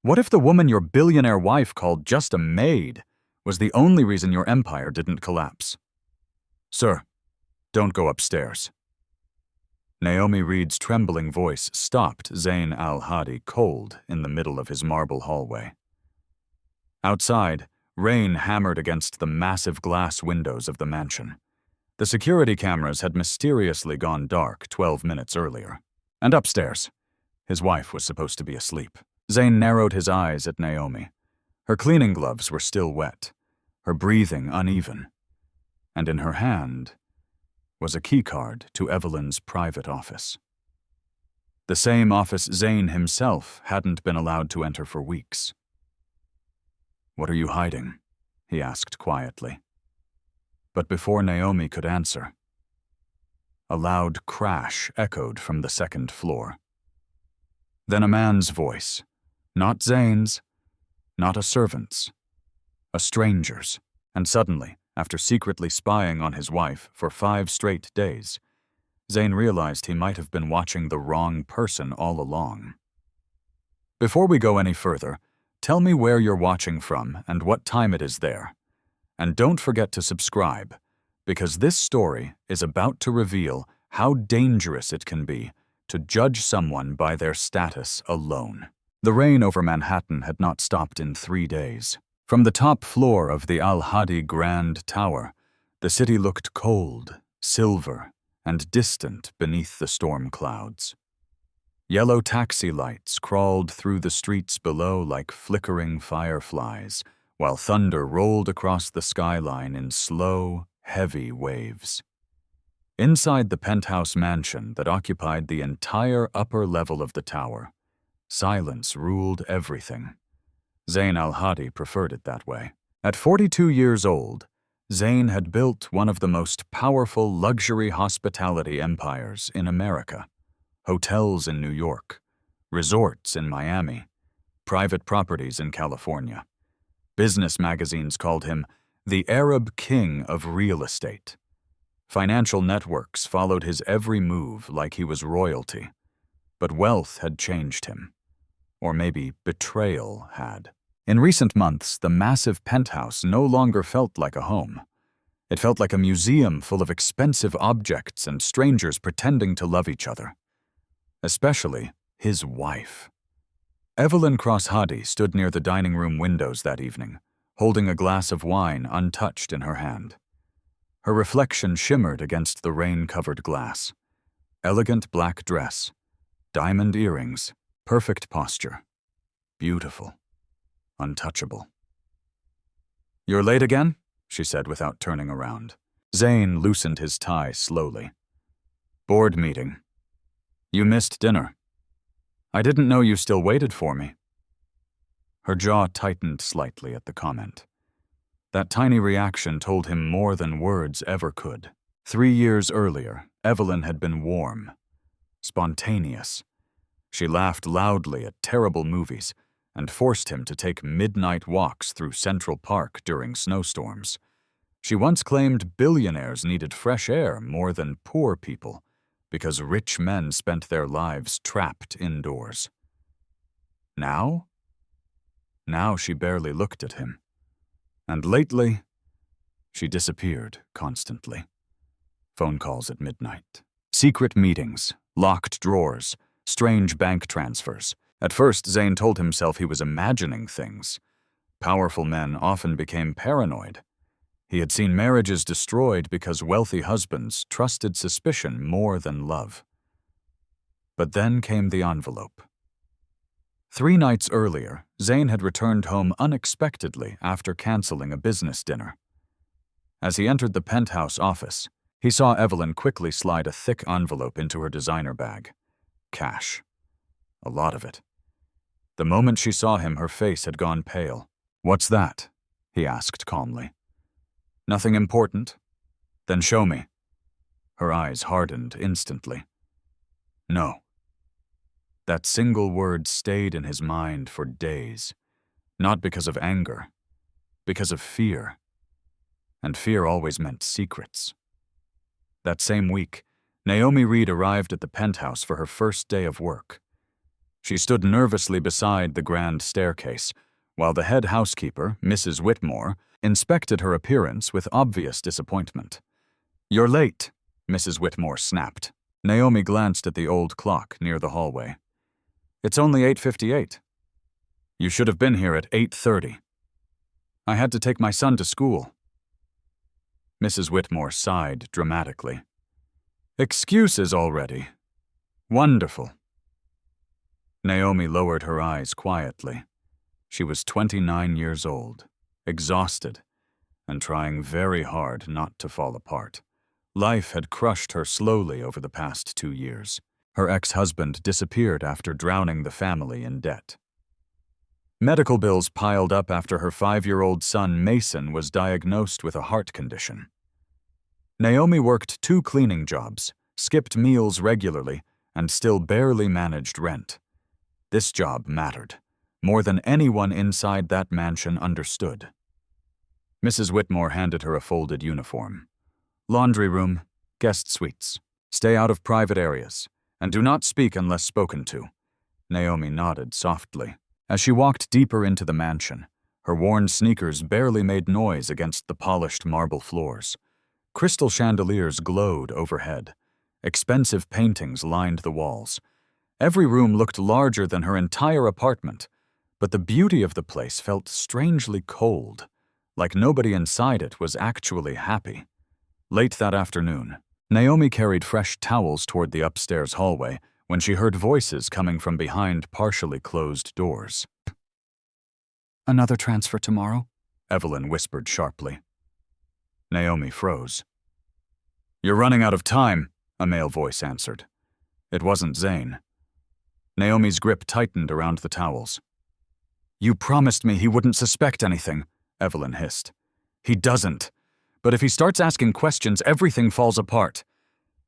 What if the woman your billionaire wife called just a maid was the only reason your empire didn't collapse? Sir, don't go upstairs. Naomi Reed's trembling voice stopped Zayn al-Hadi cold in the middle of his marble hallway. Outside, rain hammered against the massive glass windows of the mansion. The security cameras had mysteriously gone dark 12 minutes earlier. And upstairs, his wife was supposed to be asleep. Zayn narrowed his eyes at Naomi. Her cleaning gloves were still wet, her breathing uneven, and in her hand was a keycard to Evelyn's private office. The same office Zayn himself hadn't been allowed to enter for weeks. "What are you hiding?" he asked quietly. But before Naomi could answer, a loud crash echoed from the second floor. Then a man's voice, not Zayn's, not a servant's, a stranger's, and suddenly, after secretly spying on his wife for 5 straight days, Zayn realized he might have been watching the wrong person all along. Before we go any further, tell me where you're watching from and what time it is there. And don't forget to subscribe, because this story is about to reveal how dangerous it can be to judge someone by their status alone. The rain over Manhattan had not stopped in 3 days. From the top floor of the Al-Hadi Grand Tower, the city looked cold, silver, and distant beneath the storm clouds. Yellow taxi lights crawled through the streets below like flickering fireflies, while thunder rolled across the skyline in slow, heavy waves. Inside the penthouse mansion that occupied the entire upper level of the tower, silence ruled everything. Zayn al-Hadi preferred it that way. At 42 years old, Zayn had built one of the most powerful luxury hospitality empires in America. Hotels in New York, resorts in Miami, private properties in California. Business magazines called him the Arab King of real estate. Financial networks followed his every move like he was royalty. But wealth had changed him. Or maybe betrayal had. In recent months, the massive penthouse no longer felt like a home. It felt like a museum full of expensive objects and strangers pretending to love each other. Especially his wife. Evelyn Cross-Hadi stood near the dining room windows that evening, holding a glass of wine untouched in her hand. Her reflection shimmered against the rain-covered glass. Elegant black dress, diamond earrings, perfect posture. Beautiful. Untouchable. "You're late again?" she said without turning around. Zayn loosened his tie slowly. "Board meeting. You missed dinner. I didn't know you still waited for me." Her jaw tightened slightly at the comment. That tiny reaction told him more than words ever could. 3 years earlier, Evelyn had been warm, spontaneous. She laughed loudly at terrible movies and forced him to take midnight walks through Central Park during snowstorms. She once claimed billionaires needed fresh air more than poor people because rich men spent their lives trapped indoors. Now? Now she barely looked at him. And lately, she disappeared constantly. Phone calls at midnight. Secret meetings, locked drawers, strange bank transfers. At first, Zayn told himself he was imagining things. Powerful men often became paranoid. He had seen marriages destroyed because wealthy husbands trusted suspicion more than love. But then came the envelope. 3 nights earlier, Zayn had returned home unexpectedly after canceling a business dinner. As he entered the penthouse office, he saw Evelyn quickly slide a thick envelope into her designer bag. Cash. A lot of it. The moment she saw him, her face had gone pale. "What's that?" he asked calmly. "Nothing important?" "Then show me." Her eyes hardened instantly. "No." That single word stayed in his mind for days, not because of anger, because of fear. And fear always meant secrets. That same week, Naomi Reed arrived at the penthouse for her first day of work. She stood nervously beside the grand staircase, while the head housekeeper, Mrs. Whitmore, inspected her appearance with obvious disappointment. "You're late," Mrs. Whitmore snapped. Naomi glanced at the old clock near the hallway. "It's only 8:58. You should have been here at 8:30. I had to take my son to school." Mrs. Whitmore sighed dramatically. "Excuses already. Wonderful." Naomi lowered her eyes quietly. She was 29 years old, exhausted, and trying very hard not to fall apart. Life had crushed her slowly over the past 2 years. Her ex-husband disappeared after drowning the family in debt. Medical bills piled up after her 5-year-old son Mason was diagnosed with a heart condition. Naomi worked 2 cleaning jobs, skipped meals regularly, and still barely managed rent. This job mattered, more than anyone inside that mansion understood. Mrs. Whitmore handed her a folded uniform. "Laundry room, guest suites. Stay out of private areas, and do not speak unless spoken to." Naomi nodded softly. As she walked deeper into the mansion, her worn sneakers barely made noise against the polished marble floors. Crystal chandeliers glowed overhead. Expensive paintings lined the walls. Every room looked larger than her entire apartment, but the beauty of the place felt strangely cold, like nobody inside it was actually happy. Late that afternoon, Naomi carried fresh towels toward the upstairs hallway when she heard voices coming from behind partially closed doors. "Another transfer tomorrow?" Evelyn whispered sharply. Naomi froze. "You're running out of time," a male voice answered. It wasn't Zane. Naomi's grip tightened around the towels. "You promised me he wouldn't suspect anything," Evelyn hissed. "He doesn't. But if he starts asking questions, everything falls apart."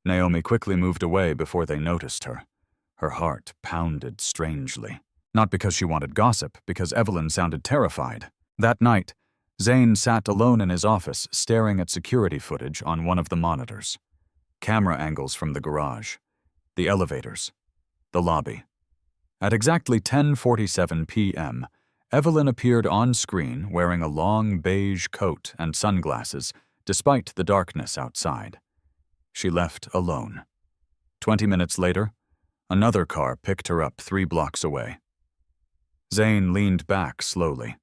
Naomi quickly moved away before they noticed her. Her heart pounded strangely. Not because she wanted gossip, because Evelyn sounded terrified. That night, Zane sat alone in his office, staring at security footage on one of the monitors. Camera angles from the garage, the elevators, the lobby. At exactly 10:47 p.m., Evelyn appeared on screen wearing a long beige coat and sunglasses, despite the darkness outside. She left alone. 20 minutes later, another car picked her up 3 blocks away. Zane leaned back slowly.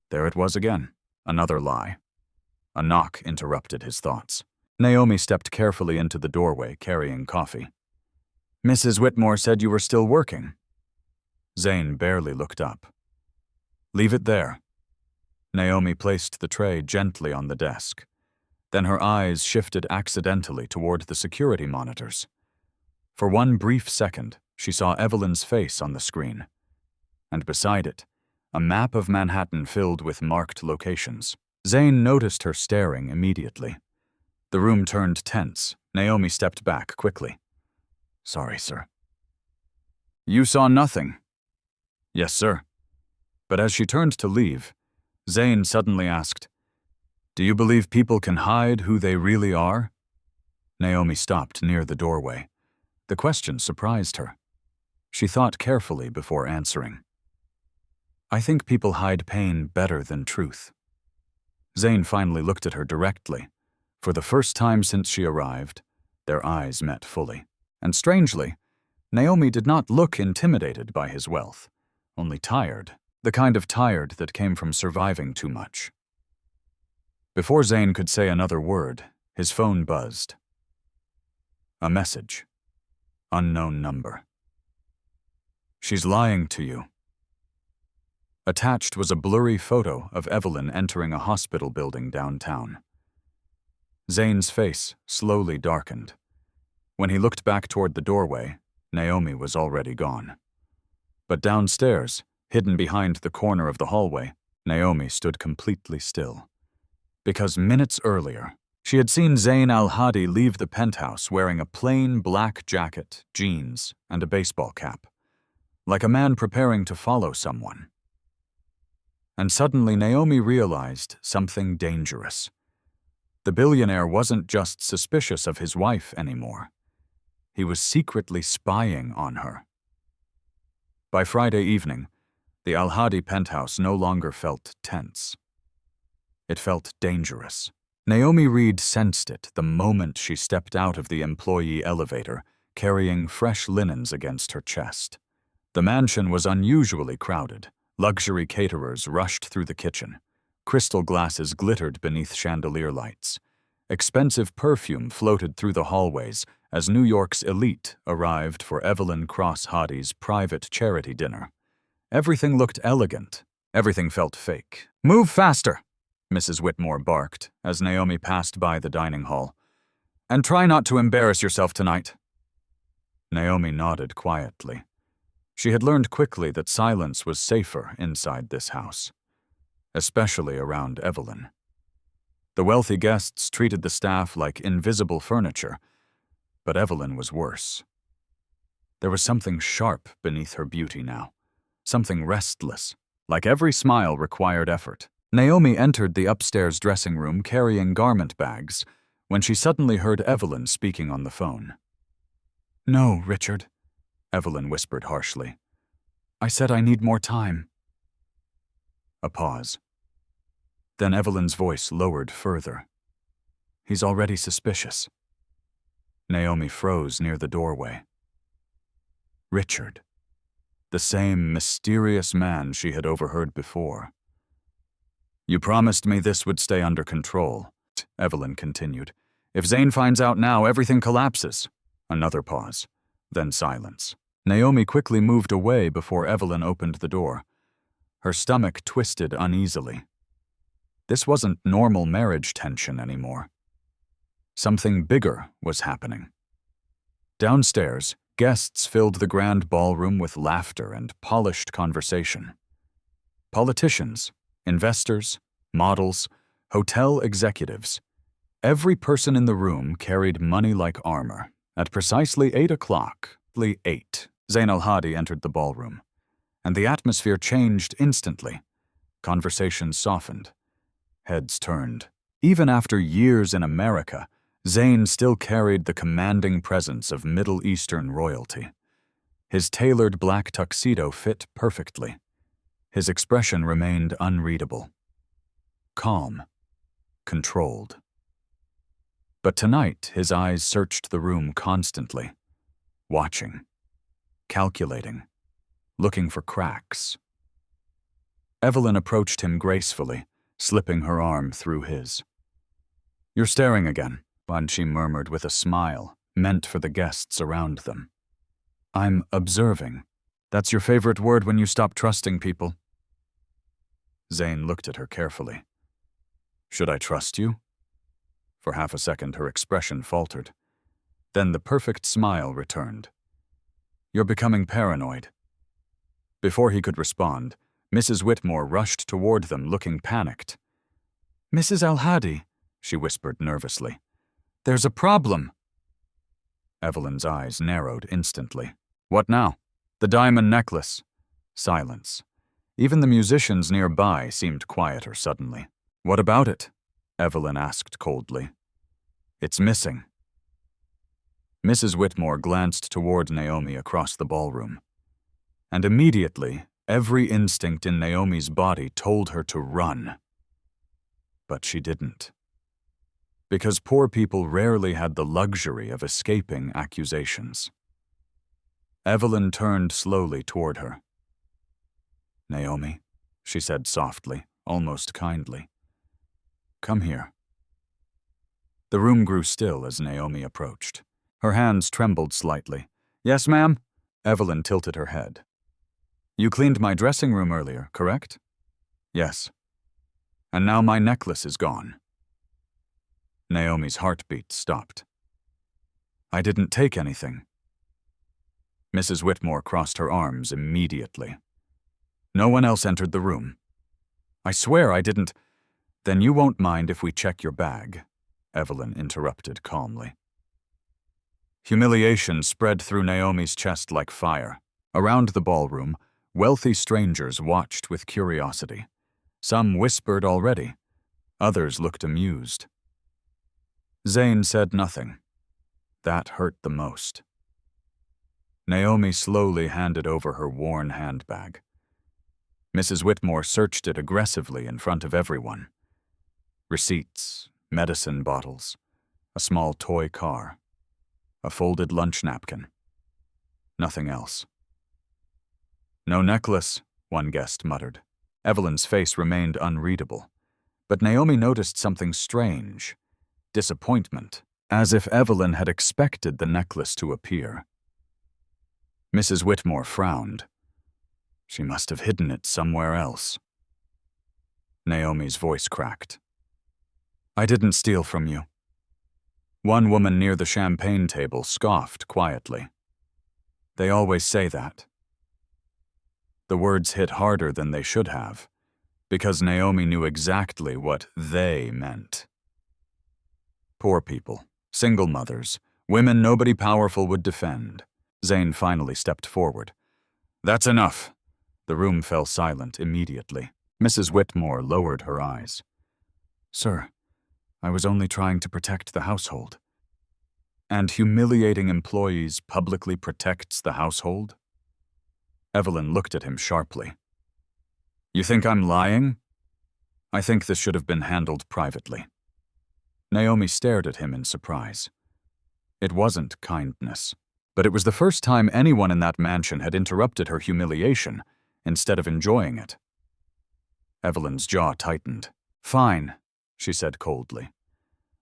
There it was again, another lie. A knock interrupted his thoughts. Naomi stepped carefully into the doorway, carrying coffee. "Mrs. Whitmore said you were still working." Zane barely looked up. "Leave it there." Naomi placed the tray gently on the desk. Then her eyes shifted accidentally toward the security monitors. For one brief second, she saw Evelyn's face on the screen. And beside it, a map of Manhattan filled with marked locations. Zane noticed her staring immediately. The room turned tense. Naomi stepped back quickly. "Sorry, sir." "You saw nothing." "Yes, sir." But as she turned to leave, Zane suddenly asked, "Do you believe people can hide who they really are?" Naomi stopped near the doorway. The question surprised her. She thought carefully before answering. "I think people hide pain better than truth." Zane finally looked at her directly. For the first time since she arrived, their eyes met fully. And strangely, Naomi did not look intimidated by his wealth, only tired, the kind of tired that came from surviving too much. Before Zane could say another word, his phone buzzed. A message. Unknown number. "She's lying to you." Attached was a blurry photo of Evelyn entering a hospital building downtown. Zane's face slowly darkened. When he looked back toward the doorway, Naomi was already gone. But downstairs, hidden behind the corner of the hallway, Naomi stood completely still. Because minutes earlier, she had seen Zain al-Hadi leave the penthouse wearing a plain black jacket, jeans, and a baseball cap, like a man preparing to follow someone. And suddenly Naomi realized something dangerous. The billionaire wasn't just suspicious of his wife anymore. He was secretly spying on her. By Friday evening, the Al-Hadi penthouse no longer felt tense. It felt dangerous. Naomi Reed sensed it the moment she stepped out of the employee elevator, carrying fresh linens against her chest. The mansion was unusually crowded. Luxury caterers rushed through the kitchen. Crystal glasses glittered beneath chandelier lights. Expensive perfume floated through the hallways as New York's elite arrived for Evelyn Cross Hadi's private charity dinner. Everything looked elegant. Everything felt fake. "Move faster!" Mrs. Whitmore barked as Naomi passed by the dining hall. "And try not to embarrass yourself tonight." Naomi nodded quietly. She had learned quickly that silence was safer inside this house, especially around Evelyn. The wealthy guests treated the staff like invisible furniture, but Evelyn was worse. There was something sharp beneath her beauty now, something restless, like every smile required effort. Naomi entered the upstairs dressing room carrying garment bags when she suddenly heard Evelyn speaking on the phone. "No, Richard," Evelyn whispered harshly. "I said I need more time." A pause. Then Evelyn's voice lowered further. "He's already suspicious." Naomi froze near the doorway. Richard. The same mysterious man she had overheard before. "You promised me this would stay under control," Evelyn continued. "If Zane finds out now, everything collapses." Another pause, then silence. Naomi quickly moved away before Evelyn opened the door. Her stomach twisted uneasily. This wasn't normal marriage tension anymore. Something bigger was happening. Downstairs, guests filled the grand ballroom with laughter and polished conversation. Politicians, investors, models, hotel executives. Every person in the room carried money like armor. At precisely 8 o'clock, Zain al-Hadi entered the ballroom, and the atmosphere changed instantly. Conversations softened. Heads turned. Even after years in America, Zain still carried the commanding presence of Middle Eastern royalty. His tailored black tuxedo fit perfectly. His expression remained unreadable. Calm. Controlled. But tonight, his eyes searched the room constantly, watching, calculating, looking for cracks. Evelyn approached him gracefully, slipping her arm through his. "You're staring again," she murmured with a smile, meant for the guests around them. "I'm observing. That's your favorite word when you stop trusting people." Zain looked at her carefully. "Should I trust you?" For half a second, her expression faltered. Then the perfect smile returned. "You're becoming paranoid." Before he could respond, Mrs. Whitmore rushed toward them, looking panicked. "Mrs. Al-Hadi," she whispered nervously. "There's a problem." Evelyn's eyes narrowed instantly. "What now?" "The diamond necklace." Silence. Even the musicians nearby seemed quieter suddenly. "What about it?" Evelyn asked coldly. "It's missing." Mrs. Whitmore glanced toward Naomi across the ballroom. And immediately, every instinct in Naomi's body told her to run. But she didn't. Because poor people rarely had the luxury of escaping accusations. Evelyn turned slowly toward her. "Naomi," she said softly, almost kindly. "Come here." The room grew still as Naomi approached. Her hands trembled slightly. "Yes, ma'am?" Evelyn tilted her head. "You cleaned my dressing room earlier, correct?" "Yes." "And now my necklace is gone." Naomi's heartbeat stopped. "I didn't take anything." Mrs. Whitmore crossed her arms immediately. "No one else entered the room." "I swear I didn't." "Then you won't mind if we check your bag," Evelyn interrupted calmly. Humiliation spread through Naomi's chest like fire. Around the ballroom, wealthy strangers watched with curiosity. Some whispered already. Others looked amused. Zain said nothing. That hurt the most. Naomi slowly handed over her worn handbag. Mrs. Whitmore searched it aggressively in front of everyone. Receipts, medicine bottles, a small toy car, a folded lunch napkin. Nothing else. "No necklace," one guest muttered. Evelyn's face remained unreadable, but Naomi noticed something strange. Disappointment, as if Evelyn had expected the necklace to appear. Mrs. Whitmore frowned. She must have hidden it somewhere else. Naomi's voice cracked. "I didn't steal from you." One woman near the champagne table scoffed quietly. "They always say that." The words hit harder than they should have, because Naomi knew exactly what "they" meant. Poor people, single mothers, women nobody powerful would defend. Zane finally stepped forward. "That's enough." The room fell silent immediately. Mrs. Whitmore lowered her eyes. "Sir, I was only trying to protect the household." "And humiliating employees publicly protects the household?" Evelyn looked at him sharply. "You think I'm lying?" "I think this should have been handled privately." Naomi stared at him in surprise. It wasn't kindness, but it was the first time anyone in that mansion had interrupted her humiliation instead of enjoying it. Evelyn's jaw tightened. "Fine," she said coldly.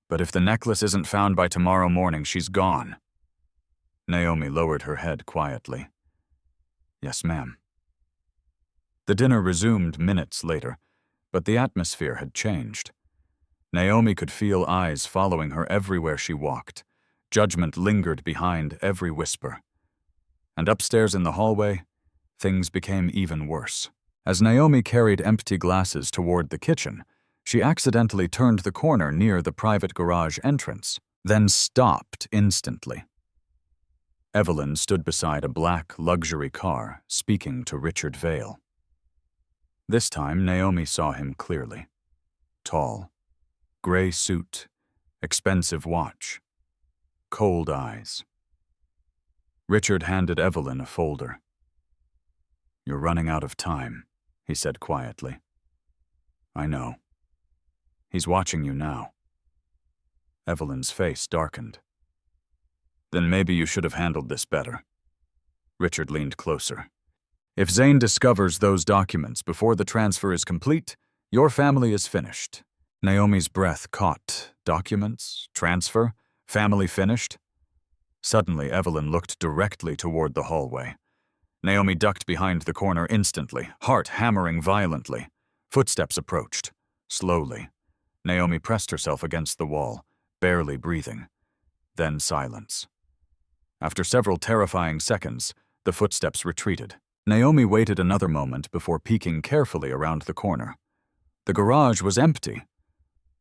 "But if the necklace isn't found by tomorrow morning, she's gone." Naomi lowered her head quietly. "Yes, ma'am." The dinner resumed minutes later, but the atmosphere had changed. Naomi could feel eyes following her everywhere she walked. Judgment lingered behind every whisper. And upstairs in the hallway, things became even worse. As Naomi carried empty glasses toward the kitchen, she accidentally turned the corner near the private garage entrance, then stopped instantly. Evelyn stood beside a black luxury car, speaking to Richard Vale. This time, Naomi saw him clearly. Tall, gray suit, expensive watch, cold eyes. Richard handed Evelyn a folder. "You're running out of time," he said quietly. "I know. He's watching you now." Evelyn's face darkened. "Then maybe you should have handled this better." Richard leaned closer. "If Zane discovers those documents before the transfer is complete, your family is finished." Naomi's breath caught. Documents? Transfer? Family finished? Suddenly, Evelyn looked directly toward the hallway. Naomi ducked behind the corner instantly, heart hammering violently. Footsteps approached. Slowly. Naomi pressed herself against the wall, barely breathing. Then silence. After several terrifying seconds, the footsteps retreated. Naomi waited another moment before peeking carefully around the corner. The garage was empty,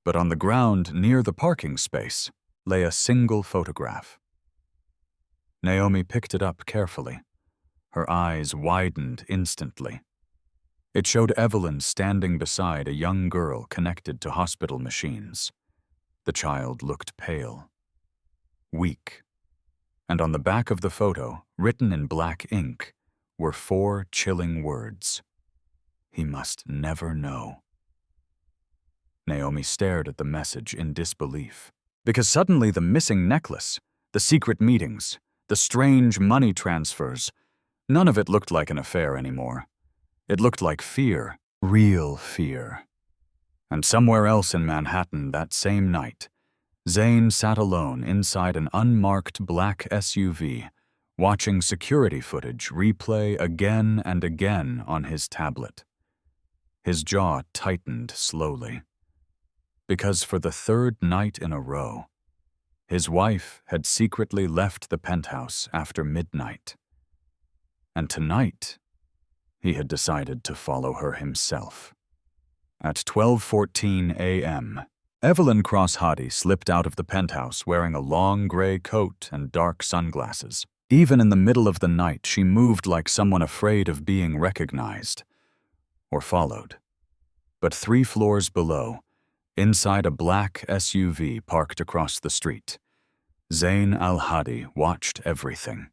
but on the ground near the parking space lay a single photograph. Naomi picked it up carefully. Her eyes widened instantly. It showed Evelyn standing beside a young girl connected to hospital machines. The child looked pale, weak, and on the back of the photo, written in black ink, were 4 chilling words. "He must never know." Naomi stared at the message in disbelief, because suddenly the missing necklace, the secret meetings, the strange money transfers, none of it looked like an affair anymore. It looked like fear, real fear. And somewhere else in Manhattan that same night, Zane sat alone inside an unmarked black SUV, watching security footage replay again and again on his tablet. His jaw tightened slowly. Because for the 3rd night in a row, his wife had secretly left the penthouse after midnight. And tonight, he had decided to follow her himself. At 12:14 a.m., Evelyn Cross-Hottie slipped out of the penthouse wearing a long gray coat and dark sunglasses. Even in the middle of the night, she moved like someone afraid of being recognized or followed. But 3 floors below, inside a black SUV parked across the street, Zain al-Hadi watched everything.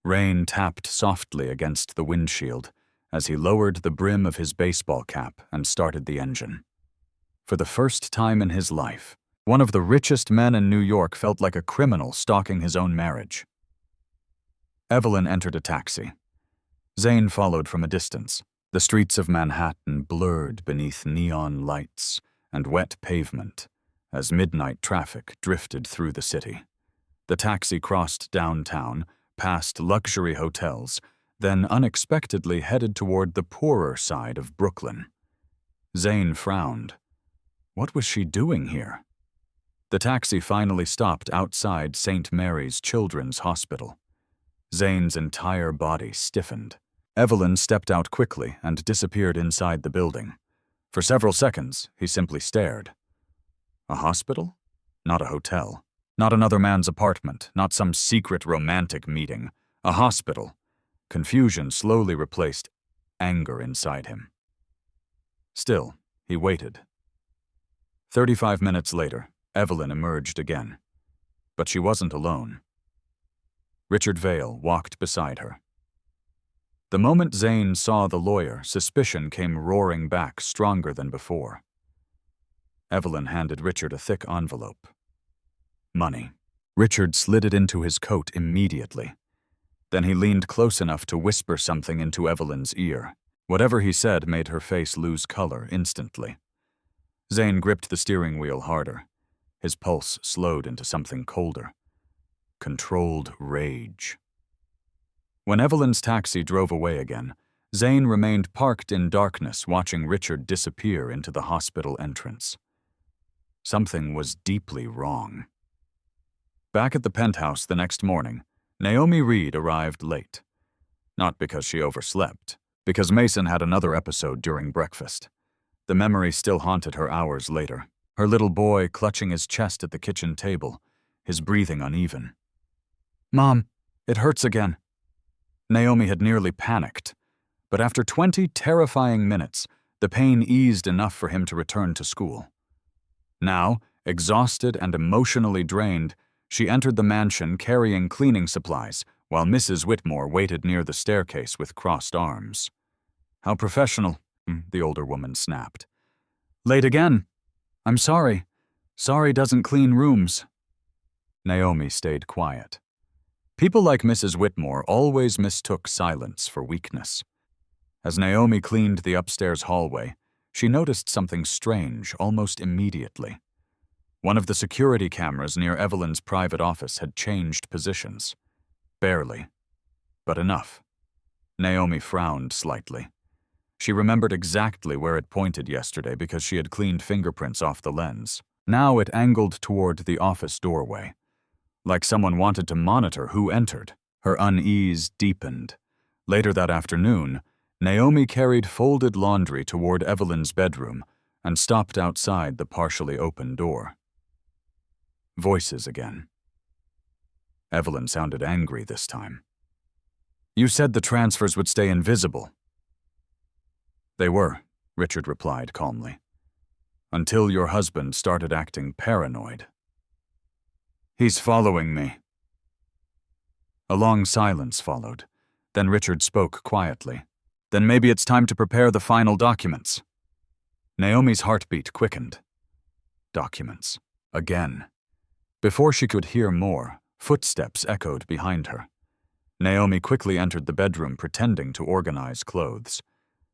Rain tapped softly against the windshield as he lowered the brim of his baseball cap and started the engine. For the first time in his life, one of the richest men in New York felt like a criminal stalking his own marriage. Evelyn entered a taxi. Zane followed from a distance, the streets of Manhattan blurred beneath neon lights and wet pavement as midnight traffic drifted through the city. The taxi crossed downtown, past luxury hotels, then unexpectedly headed toward the poorer side of Brooklyn. Zane frowned. What was she doing here? The taxi finally stopped outside St. Mary's Children's Hospital. Zane's entire body stiffened. Evelyn stepped out quickly and disappeared inside the building. For several seconds, he simply stared. A hospital? Not a hotel. Not another man's apartment, not some secret romantic meeting. A hospital. Confusion slowly replaced anger inside him. Still, he waited. 35 minutes later, Evelyn emerged again. But she wasn't alone. Richard Vale walked beside her. The moment Zane saw the lawyer, suspicion came roaring back stronger than before. Evelyn handed Richard a thick envelope. Money. Richard slid it into his coat immediately. Then he leaned close enough to whisper something into Evelyn's ear. Whatever he said made her face lose color instantly. Zane gripped the steering wheel harder. His pulse slowed into something colder. Controlled rage. When Evelyn's taxi drove away again, Zane remained parked in darkness watching Richard disappear into the hospital entrance. Something was deeply wrong. Back at the penthouse the next morning, Naomi Reed arrived late. Not because she overslept, because Mason had another episode during breakfast. The memory still haunted her hours later, her little boy clutching his chest at the kitchen table, his breathing uneven. "Mom, it hurts again." Naomi had nearly panicked, but after 20 terrifying minutes, the pain eased enough for him to return to school. Now, exhausted and emotionally drained, she entered the mansion carrying cleaning supplies, while Mrs. Whitmore waited near the staircase with crossed arms. "How professional," the older woman snapped. "Late again. I'm sorry. Sorry doesn't clean rooms." Naomi stayed quiet. People like Mrs. Whitmore always mistook silence for weakness. As Naomi cleaned the upstairs hallway, she noticed something strange almost immediately. One of the security cameras near Evelyn's private office had changed positions. Barely, but enough. Naomi frowned slightly. She remembered exactly where it pointed yesterday because she had cleaned fingerprints off the lens. Now it angled toward the office doorway. Like someone wanted to monitor who entered. Her unease deepened. Later that afternoon, Naomi carried folded laundry toward Evelyn's bedroom and stopped outside the partially open door. Voices again. Evelyn sounded angry this time. "You said the transfers would stay invisible." "They were," Richard replied calmly. "Until your husband started acting paranoid." "He's following me." A long silence followed. Then Richard spoke quietly. "Then maybe it's time to prepare the final documents." Naomi's heartbeat quickened. Documents. Again. Before she could hear more, footsteps echoed behind her. Naomi quickly entered the bedroom pretending to organize clothes.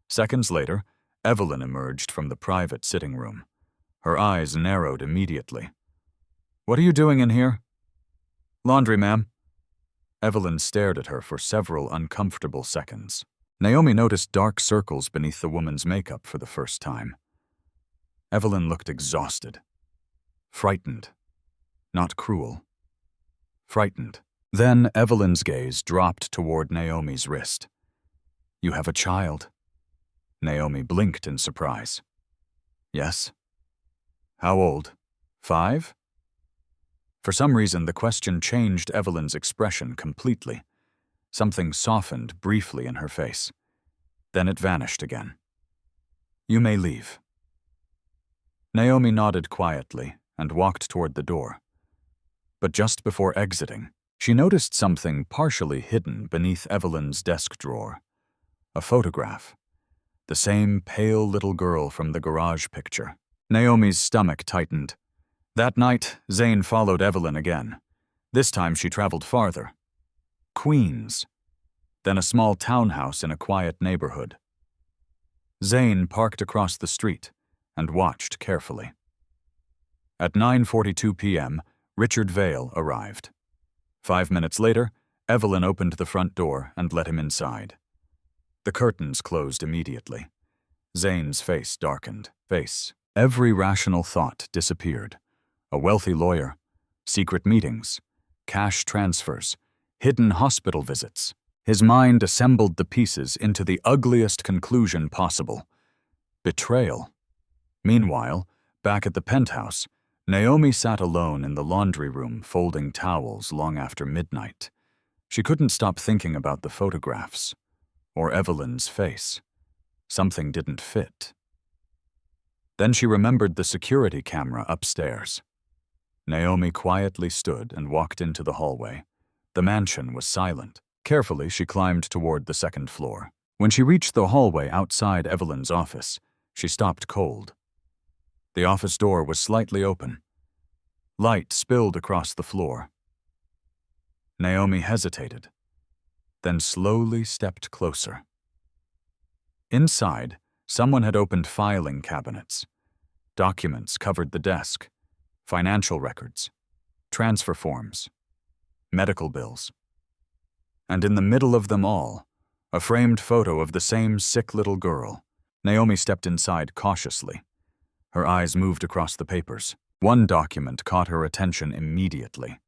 Seconds later, Evelyn emerged from the private sitting room. Her eyes narrowed immediately. "What are you doing in here?" "Laundry, ma'am." Evelyn stared at her for several uncomfortable seconds. Naomi noticed dark circles beneath the woman's makeup for the first time. Evelyn looked exhausted. Frightened. Not cruel. Frightened. Then Evelyn's gaze dropped toward Naomi's wrist. "You have a child." Naomi blinked in surprise. "Yes." "How old? 5?" For some reason, the question changed Evelyn's expression completely. Something softened briefly in her face. Then it vanished again. "You may leave." Naomi nodded quietly and walked toward the door. But just before exiting, She noticed something partially hidden beneath Evelyn's desk drawer. A photograph. The same pale little girl from the garage picture. Naomi's stomach tightened. That night, Zane followed Evelyn again. This time she traveled farther. Queens. Then a small townhouse in a quiet neighborhood. Zane parked across the street and watched carefully. At 9:42 p.m., Richard Vale arrived. 5 minutes later, Evelyn opened the front door and let him inside. The curtains closed immediately. Zane's face darkened. Every rational thought disappeared. A wealthy lawyer, secret meetings, cash transfers, hidden hospital visits. His mind assembled the pieces into the ugliest conclusion possible. Betrayal. Meanwhile, back at the penthouse, Naomi sat alone in the laundry room folding towels long after midnight. She couldn't stop thinking about the photographs. Or Evelyn's face. Something didn't fit. Then she remembered the security camera upstairs. Naomi quietly stood and walked into the hallway. The mansion was silent. Carefully, she climbed toward the second floor. When she reached the hallway outside Evelyn's office, she stopped cold. The office door was slightly open. Light spilled across the floor. Naomi hesitated, then slowly stepped closer. Inside, someone had opened filing cabinets. Documents covered the desk, financial records, transfer forms, medical bills. And in the middle of them all, a framed photo of the same sick little girl. Naomi stepped inside cautiously. Her eyes moved across the papers. One document caught her attention immediately.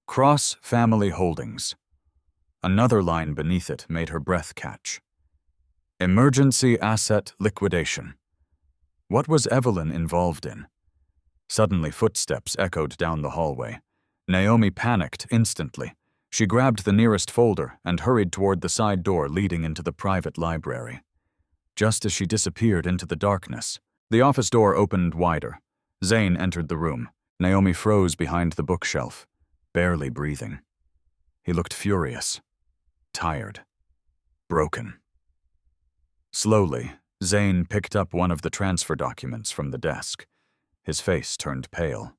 Cross Family Holdings. Another line beneath it made her breath catch. Emergency Asset Liquidation. What was Evelyn involved in? Suddenly, footsteps echoed down the hallway. Naomi panicked instantly. She grabbed the nearest folder and hurried toward the side door leading into the private library. Just as she disappeared into the darkness, the office door opened wider. Zane entered the room. Naomi froze behind the bookshelf, barely breathing. He looked furious, tired, broken. Slowly, Zane picked up one of the transfer documents from the desk. His face turned pale,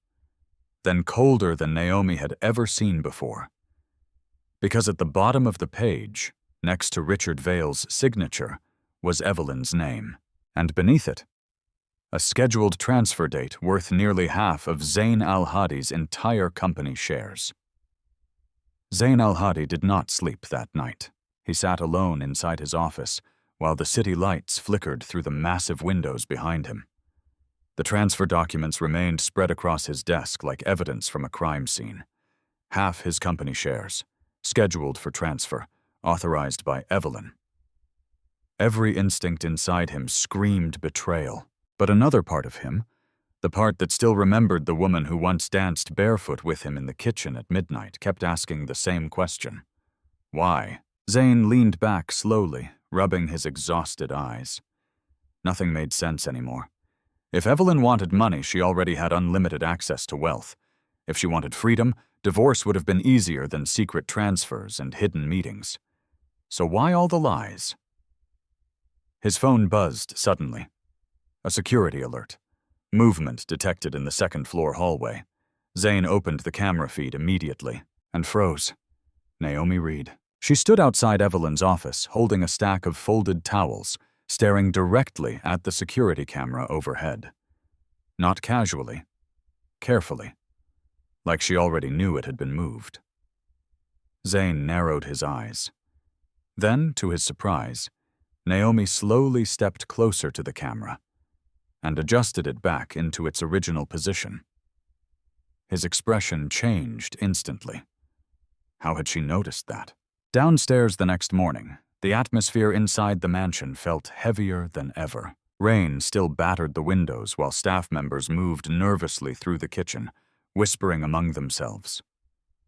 then colder than Naomi had ever seen before. Because at the bottom of the page, next to Richard Vale's signature, was Evelyn's name, and beneath it, a scheduled transfer date worth nearly half of Zain al-Hadi's entire company shares. Zain al-Hadi did not sleep that night. He sat alone inside his office while the city lights flickered through the massive windows behind him. The transfer documents remained spread across his desk like evidence from a crime scene. Half his company shares, scheduled for transfer, authorized by Evelyn. Every instinct inside him screamed betrayal. But another part of him, the part that still remembered the woman who once danced barefoot with him in the kitchen at midnight, kept asking the same question. Why? Zane leaned back slowly, rubbing his exhausted eyes. Nothing made sense anymore. If Evelyn wanted money, she already had unlimited access to wealth. If she wanted freedom, divorce would have been easier than secret transfers and hidden meetings. So why all the lies? His phone buzzed suddenly. A security alert. Movement detected in the second-floor hallway. Zane opened the camera feed immediately and froze. Naomi Reed. She stood outside Evelyn's office, holding a stack of folded towels, staring directly at the security camera overhead. Not casually, carefully, like she already knew it had been moved. Zane narrowed his eyes. Then, to his surprise, Naomi slowly stepped closer to the camera and adjusted it back into its original position. His expression changed instantly. How had she noticed that? Downstairs the next morning, the atmosphere inside the mansion felt heavier than ever. Rain still battered the windows while staff members moved nervously through the kitchen, whispering among themselves.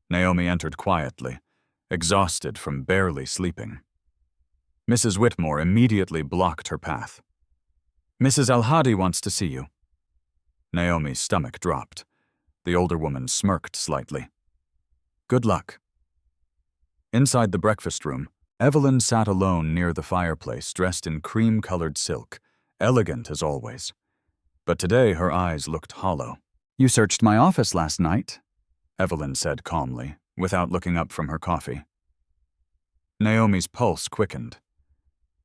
Naomi entered quietly, exhausted from barely sleeping. Mrs. Whitmore immediately blocked her path. "Mrs. al-Hadi wants to see you." Naomi's stomach dropped. The older woman smirked slightly. Good luck. Inside the breakfast room, Evelyn sat alone near the fireplace, dressed in cream-colored silk, elegant as always. But today her eyes looked hollow. "You searched my office last night," Evelyn said calmly, without looking up from her coffee. Naomi's pulse quickened.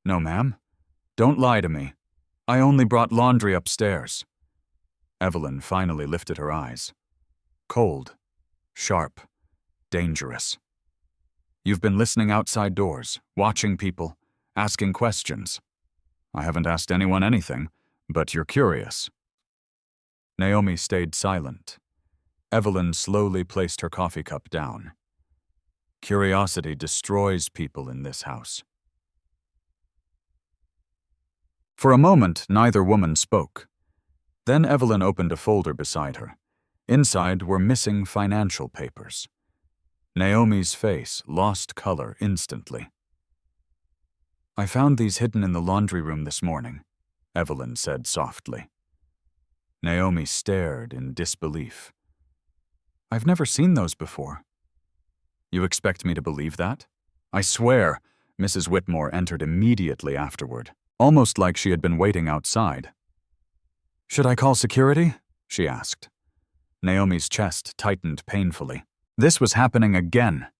"No, ma'am. Don't lie to me. I only brought laundry upstairs." Evelyn finally lifted her eyes. Cold, sharp, dangerous. "You've been listening outside doors, watching people, asking questions." "I haven't asked anyone anything, but you're curious." Naomi stayed silent. Evelyn slowly placed her coffee cup down. Curiosity destroys people in this house. For a moment, neither woman spoke. Then Evelyn opened a folder beside her. Inside were missing financial papers. Naomi's face lost color instantly. "I found these hidden in the laundry room this morning," Evelyn said softly. Naomi stared in disbelief. "I've never seen those before." "You expect me to believe that?" "I swear," Mrs. Whitmore entered immediately afterward, almost like she had been waiting outside. "Should I call security?" she asked. Naomi's chest tightened painfully. This was happening again.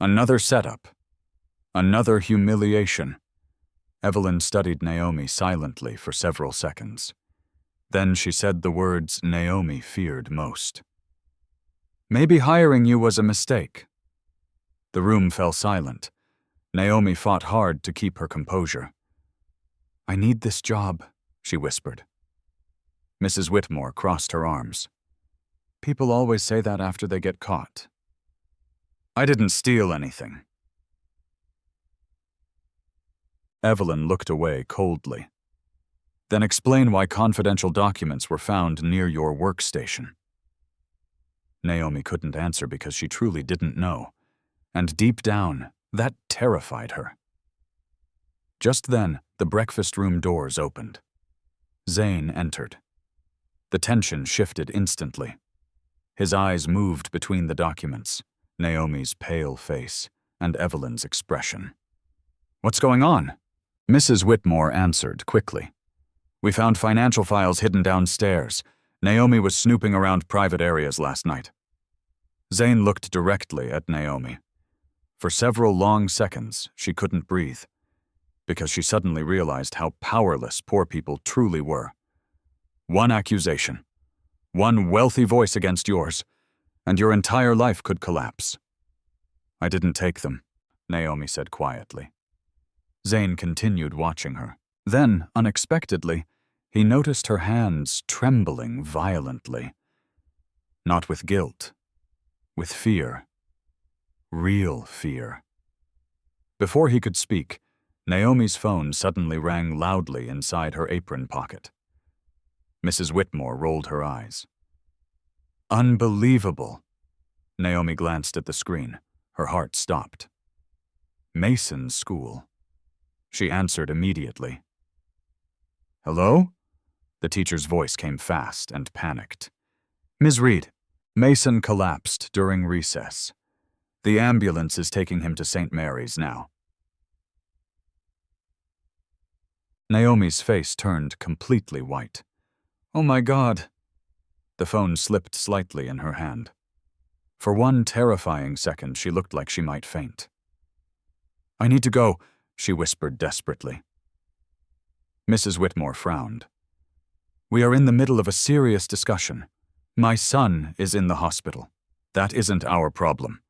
Another setup. Another humiliation. Evelyn studied Naomi silently for several seconds. Then she said the words Naomi feared most. "Maybe hiring you was a mistake." The room fell silent. Naomi fought hard to keep her composure. "I need this job," she whispered. Mrs. Whitmore crossed her arms. "People always say that after they get caught." "I didn't steal anything." Evelyn looked away coldly. "Then explain why confidential documents were found near your workstation." Naomi couldn't answer because she truly didn't know, and deep down, that terrified her. Just then, the breakfast room doors opened. Zane entered. The tension shifted instantly. His eyes moved between the documents, Naomi's pale face, and Evelyn's expression. "What's going on?" Mrs. Whitmore answered quickly. "We found financial files hidden downstairs. Naomi was snooping around private areas last night." Zane looked directly at Naomi. For several long seconds, she couldn't breathe, because she suddenly realized how powerless poor people truly were. One accusation, one wealthy voice against yours, and your entire life could collapse. "I didn't take them," Naomi said quietly. Zane continued watching her. Then, unexpectedly, he noticed her hands trembling violently. Not with guilt, with fear. Real fear. Before he could speak, Naomi's phone suddenly rang loudly inside her apron pocket. Mrs. Whitmore rolled her eyes. "Unbelievable." Naomi glanced at the screen. Her heart stopped. "Mason's school." She answered immediately. "Hello?" The teacher's voice came fast and panicked. "Ms. Reed, Mason collapsed during recess. The ambulance is taking him to St. Mary's now." Naomi's face turned completely white. "Oh my God." The phone slipped slightly in her hand. For one terrifying second, she looked like she might faint. "I need to go," she whispered desperately. Mrs. Whitmore frowned. "We are in the middle of a serious discussion. My son is in the hospital. That isn't our problem."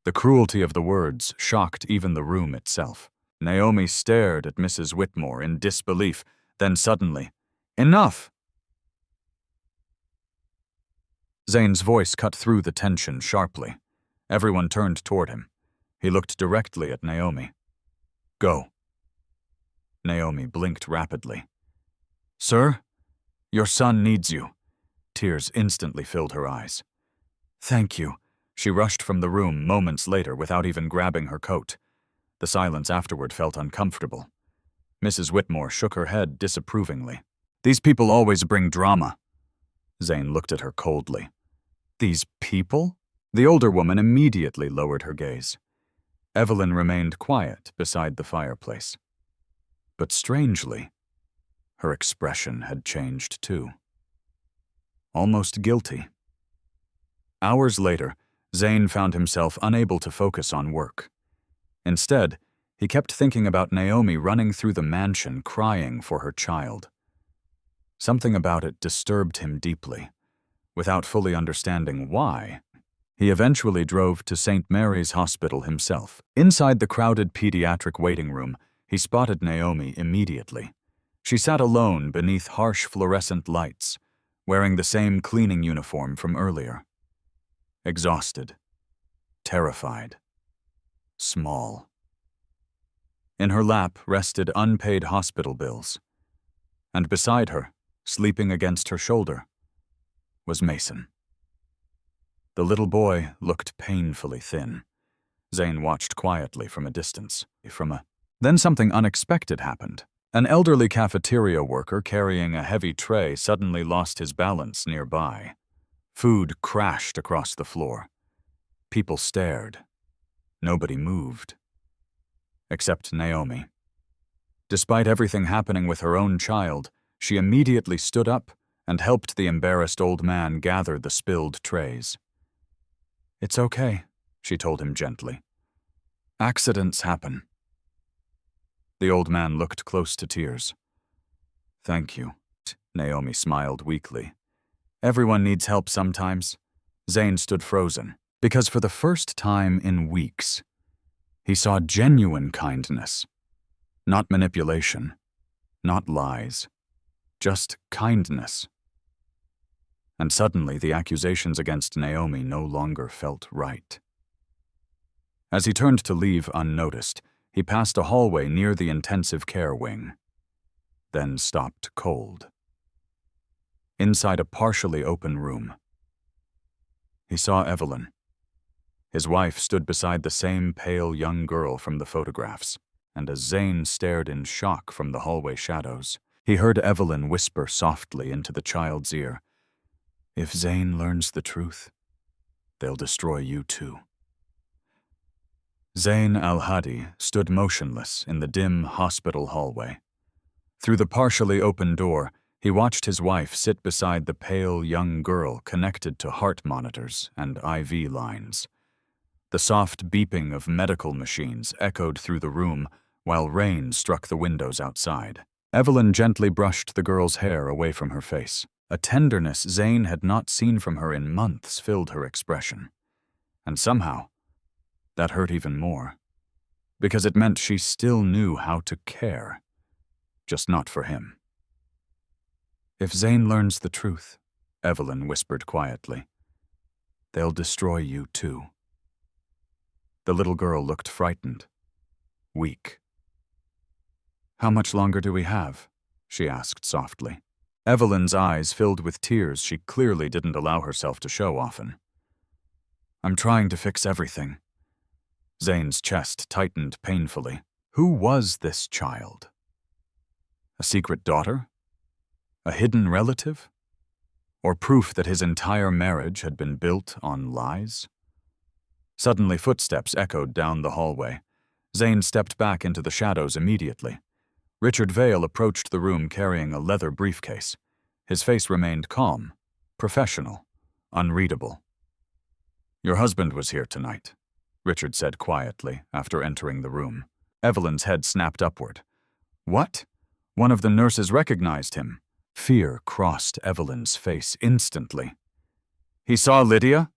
The cruelty of the words shocked even the room itself. Naomi stared at Mrs. Whitmore in disbelief, then suddenly, "Enough!" Zane's voice cut through the tension sharply. Everyone turned toward him. He looked directly at Naomi. "Go." Naomi blinked rapidly. "Sir, your son needs you." Tears instantly filled her eyes. "Thank you." She rushed from the room moments later without even grabbing her coat. The silence afterward felt uncomfortable. Mrs. Whitmore shook her head disapprovingly. "These people always bring drama." Zane looked at her coldly. "These people?" The older woman immediately lowered her gaze. Evelyn remained quiet beside the fireplace. But strangely, her expression had changed too. Almost guilty. Hours later, Zane found himself unable to focus on work. Instead, he kept thinking about Naomi running through the mansion crying for her child. Something about it disturbed him deeply. Without fully understanding why, he eventually drove to St. Mary's Hospital himself. Inside the crowded pediatric waiting room, he spotted Naomi immediately. She sat alone beneath harsh fluorescent lights, wearing the same cleaning uniform from earlier. Exhausted, terrified, small. In her lap rested unpaid hospital bills, and beside her, sleeping against her shoulder, was Mason. The little boy looked painfully thin. Zane watched quietly from a distance. Then something unexpected happened. An elderly cafeteria worker carrying a heavy tray suddenly lost his balance nearby. Food crashed across the floor. People stared. Nobody moved. Except Naomi. Despite everything happening with her own child, she immediately stood up and helped the embarrassed old man gather the spilled trays. "It's okay," she told him gently. "Accidents happen." The old man looked close to tears. "Thank you," Naomi smiled weakly. "Everyone needs help sometimes." Zane stood frozen, because for the first time in weeks, he saw genuine kindness. Not manipulation, not lies, just kindness. And suddenly the accusations against Naomi no longer felt right. As he turned to leave unnoticed, he passed a hallway near the intensive care wing, then stopped cold. Inside a partially open room, he saw Evelyn. His wife stood beside the same pale young girl from the photographs, and as Zane stared in shock from the hallway shadows, he heard Evelyn whisper softly into the child's ear, "If Zane learns the truth, they'll destroy you too." Zain al-Hadi stood motionless in the dim hospital hallway. Through the partially open door, he watched his wife sit beside the pale young girl connected to heart monitors and IV lines. The soft beeping of medical machines echoed through the room while rain struck the windows outside. Evelyn gently brushed the girl's hair away from her face. A tenderness Zane had not seen from her in months filled her expression. And somehow, that hurt even more, because it meant she still knew how to care, just not for him. "If Zane learns the truth," Evelyn whispered quietly, "they'll destroy you too." The little girl looked frightened, weak. "How much longer do we have?" she asked softly. Evelyn's eyes filled with tears she clearly didn't allow herself to show often. "I'm trying to fix everything." Zane's chest tightened painfully. Who was this child? A secret daughter? A hidden relative? Or proof that his entire marriage had been built on lies? Suddenly footsteps echoed down the hallway. Zane stepped back into the shadows immediately. Richard Vale approached the room carrying a leather briefcase. His face remained calm, professional, unreadable. "Your husband was here tonight," Richard said quietly after entering the room. Evelyn's head snapped upward. "What?" One of the nurses recognized him. Fear crossed Evelyn's face instantly. "He saw Lydia?"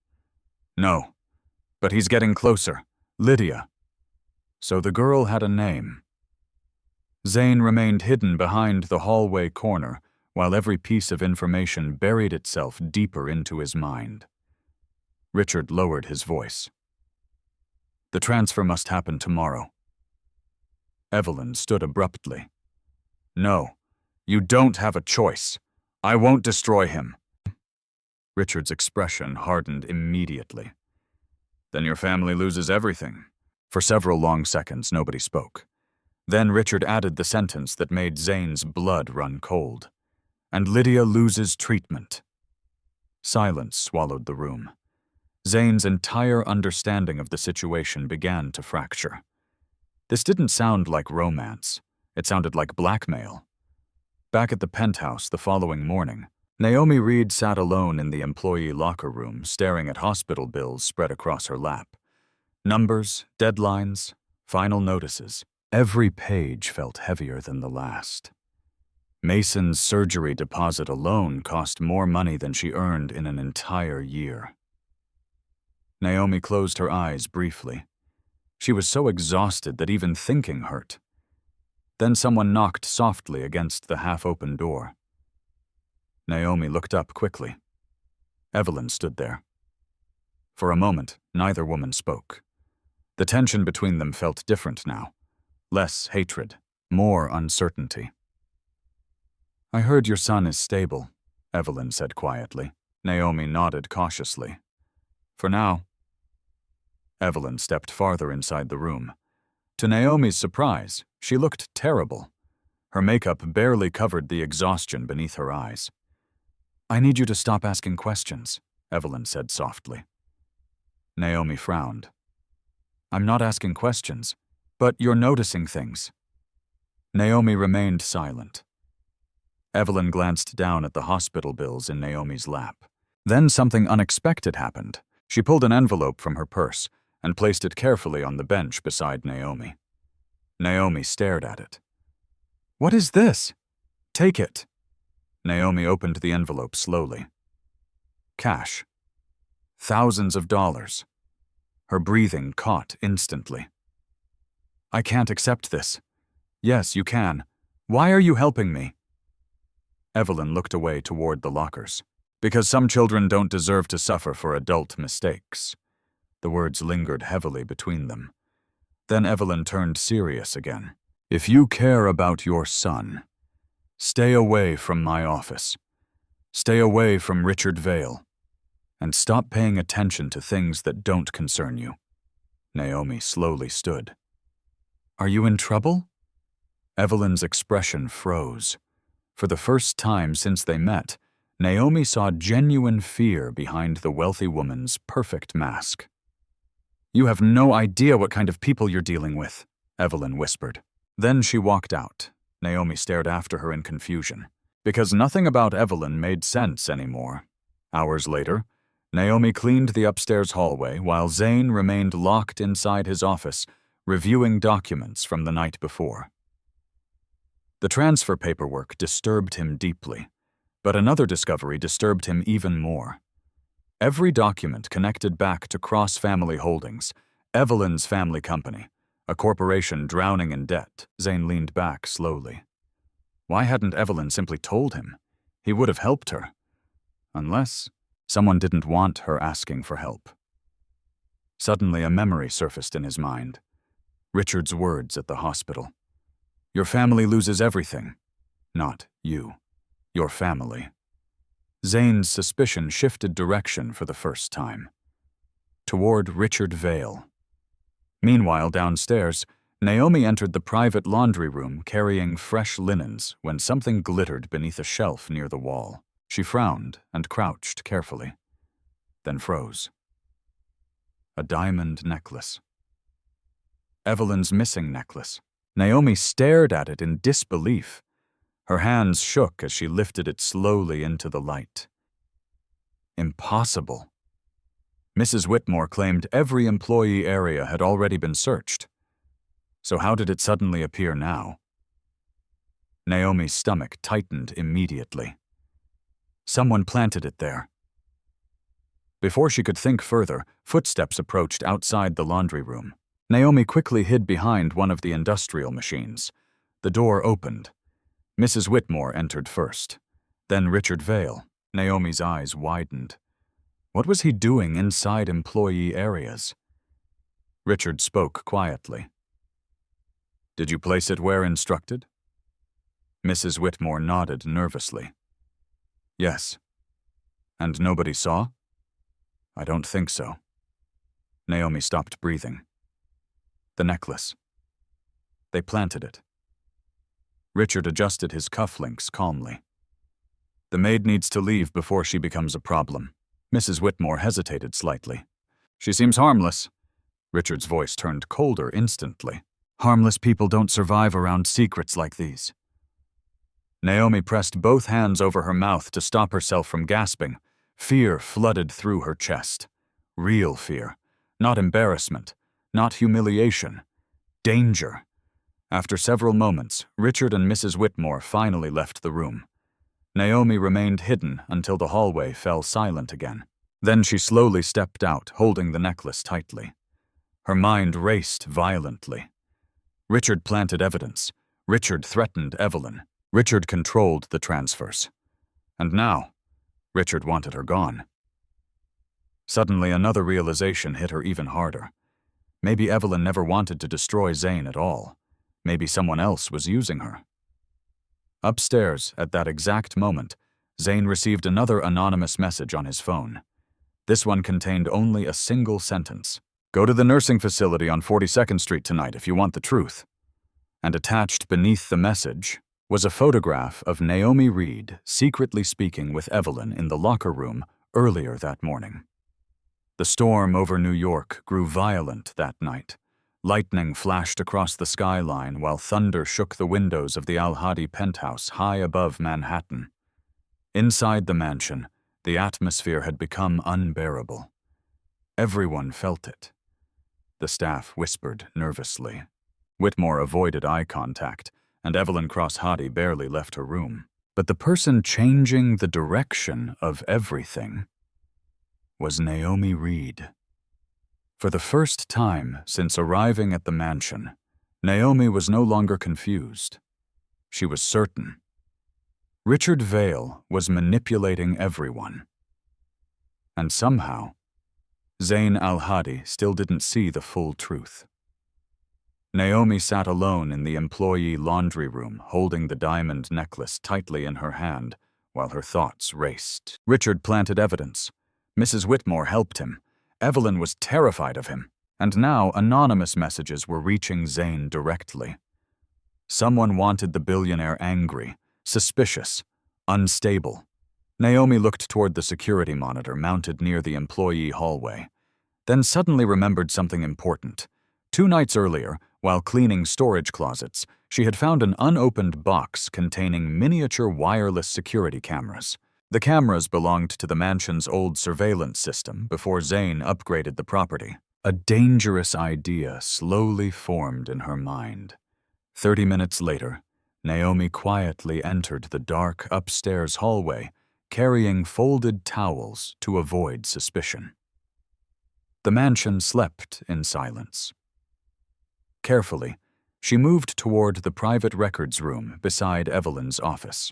"No, but he's getting closer. Lydia." So the girl had a name. Zane remained hidden behind the hallway corner while every piece of information buried itself deeper into his mind. Richard lowered his voice. "The transfer must happen tomorrow." Evelyn stood abruptly. "No, you don't have a choice. I won't destroy him." Richard's expression hardened immediately. "Then your family loses everything." For several long seconds, nobody spoke. Then Richard added the sentence that made Zane's blood run cold. "And Lydia loses treatment." Silence swallowed the room. Zane's entire understanding of the situation began to fracture. This didn't sound like romance. It sounded like blackmail. Back at the penthouse the following morning, Naomi Reed sat alone in the employee locker room, staring at hospital bills spread across her lap. Numbers, deadlines, final notices. Every page felt heavier than the last. Mason's surgery deposit alone cost more money than she earned in an entire year. Naomi closed her eyes briefly. She was so exhausted that even thinking hurt. Then someone knocked softly against the half-open door. Naomi looked up quickly. Evelyn stood there. For a moment, neither woman spoke. The tension between them felt different now. Less hatred, more uncertainty. "I heard your son is stable," Evelyn said quietly. Naomi nodded cautiously. "For now." Evelyn stepped farther inside the room. To Naomi's surprise, she looked terrible. Her makeup barely covered the exhaustion beneath her eyes. "I need you to stop asking questions," Evelyn said softly. Naomi frowned. "I'm not asking questions, but you're noticing things." Naomi remained silent. Evelyn glanced down at the hospital bills in Naomi's lap. Then something unexpected happened. She pulled an envelope from her purse and placed it carefully on the bench beside Naomi. Naomi stared at it. "What is this?" "Take it." Naomi opened the envelope slowly. Cash. Thousands of dollars. Her breathing caught instantly. "I can't accept this." "Yes, you can. Why are you helping me?" Evelyn looked away toward the lockers. "Because some children don't deserve to suffer for adult mistakes." The words lingered heavily between them. Then Evelyn turned serious again. "If you care about your son, stay away from my office. Stay away from Richard Vale. And stop paying attention to things that don't concern you." Naomi slowly stood. "Are you in trouble?" Evelyn's expression froze. For the first time since they met, Naomi saw genuine fear behind the wealthy woman's perfect mask. "You have no idea what kind of people you're dealing with," Evelyn whispered. Then she walked out. Naomi stared after her in confusion, because nothing about Evelyn made sense anymore. Hours later, Naomi cleaned the upstairs hallway while Zane remained locked inside his office, reviewing documents from the night before. The transfer paperwork disturbed him deeply, but another discovery disturbed him even more. Every document connected back to Cross Family Holdings, Evelyn's family company, a corporation drowning in debt. Zane leaned back slowly. Why hadn't Evelyn simply told him? He would have helped her. Unless someone didn't want her asking for help. Suddenly a memory surfaced in his mind. Richard's words at the hospital. "Your family loses everything." Not you. Your family. Zane's suspicion shifted direction for the first time. Toward Richard Vale. Meanwhile, downstairs, Naomi entered the private laundry room carrying fresh linens when something glittered beneath a shelf near the wall. She frowned and crouched carefully, then froze. A diamond necklace. Evelyn's missing necklace. Naomi stared at it in disbelief. Her hands shook as she lifted it slowly into the light. Impossible. Mrs. Whitmore claimed every employee area had already been searched. So how did it suddenly appear now? Naomi's stomach tightened immediately. Someone planted it there. Before she could think further, footsteps approached outside the laundry room. Naomi quickly hid behind one of the industrial machines. The door opened. Mrs. Whitmore entered first. Then Richard Vale. Naomi's eyes widened. What was he doing inside employee areas? Richard spoke quietly. "Did you place it where instructed?" Mrs. Whitmore nodded nervously. "Yes." "And nobody saw?" "I don't think so." Naomi stopped breathing. "The necklace. They planted it." Richard adjusted his cufflinks calmly. "The maid needs to leave before she becomes a problem." Mrs. Whitmore hesitated slightly. She seems harmless. Richard's voice turned colder instantly. Harmless people don't survive around secrets like these. Naomi pressed both hands over her mouth to stop herself from gasping. Fear flooded through her chest. Real fear. Not embarrassment. Not humiliation. Danger. After several moments, Richard and Mrs. Whitmore finally left the room. Naomi remained hidden until the hallway fell silent again. Then she slowly stepped out, holding the necklace tightly. Her mind raced violently. Richard planted evidence. Richard threatened Evelyn. Richard controlled the transfers. And now, Richard wanted her gone. Suddenly, another realization hit her even harder. Maybe Evelyn never wanted to destroy Zane at all. Maybe someone else was using her. Upstairs, at that exact moment, Zane received another anonymous message on his phone. This one contained only a single sentence. "Go to the nursing facility on 42nd Street tonight if you want the truth." And attached beneath the message was a photograph of Naomi Reed secretly speaking with Evelyn in the locker room earlier that morning. The storm over New York grew violent that night. Lightning flashed across the skyline while thunder shook the windows of the Al-Hadi penthouse high above Manhattan. Inside the mansion, the atmosphere had become unbearable. Everyone felt it. The staff whispered nervously. Whitmore avoided eye contact, and Evelyn Cross-Hadi barely left her room. But the person changing the direction of everything was Naomi Reed. For the first time since arriving at the mansion, Naomi was no longer confused. She was certain. Richard Vale was manipulating everyone. And somehow, Zain al-Hadi still didn't see the full truth. Naomi sat alone in the employee laundry room, holding the diamond necklace tightly in her hand while her thoughts raced. Richard planted evidence. Mrs. Whitmore helped him. Evelyn was terrified of him, and now anonymous messages were reaching Zane directly. Someone wanted the billionaire angry, suspicious, unstable. Naomi looked toward the security monitor mounted near the employee hallway, then suddenly remembered something important. 2 nights earlier, while cleaning storage closets, she had found an unopened box containing miniature wireless security cameras. The cameras belonged to the mansion's old surveillance system before Zane upgraded the property. A dangerous idea slowly formed in her mind. 30 minutes later, Naomi quietly entered the dark upstairs hallway, carrying folded towels to avoid suspicion. The mansion slept in silence. Carefully, she moved toward the private records room beside Evelyn's office.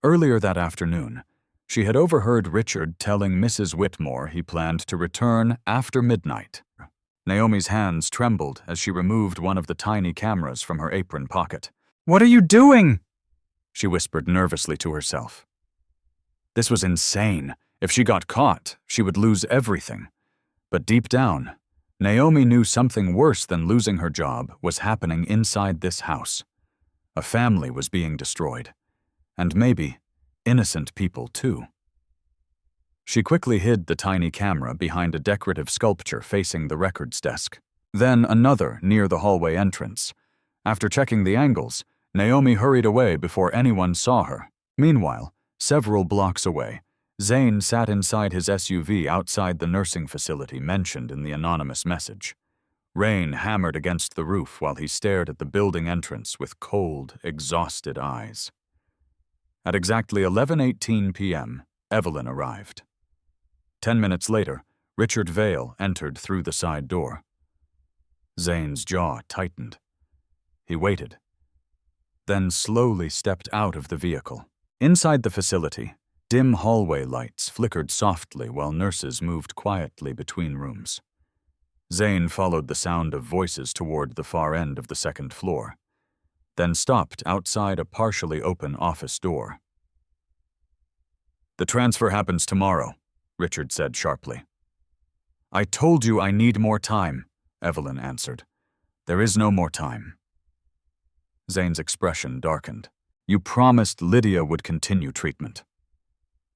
Earlier that afternoon, she had overheard Richard telling Mrs. Whitmore he planned to return after midnight. Naomi's hands trembled as she removed one of the tiny cameras from her apron pocket. "What are you doing?" she whispered nervously to herself. This was insane. If she got caught, she would lose everything. But deep down, Naomi knew something worse than losing her job was happening inside this house. A family was being destroyed. And maybe innocent people too. She quickly hid the tiny camera behind a decorative sculpture facing the records desk. Then another near the hallway entrance. After checking the angles, Naomi hurried away before anyone saw her. Meanwhile, several blocks away, Zane sat inside his SUV outside the nursing facility mentioned in the anonymous message. Rain hammered against the roof while he stared at the building entrance with cold, exhausted eyes. At exactly 11:18 p.m., Evelyn arrived. 10 minutes later, Richard Vale entered through the side door. Zane's jaw tightened. He waited, then slowly stepped out of the vehicle. Inside the facility, dim hallway lights flickered softly while nurses moved quietly between rooms. Zane followed the sound of voices toward the far end of the second floor, then stopped outside a partially open office door. "The transfer happens tomorrow," Richard said sharply. "I told you I need more time," Evelyn answered. "There is no more time." Zane's expression darkened. "You promised Lydia would continue treatment."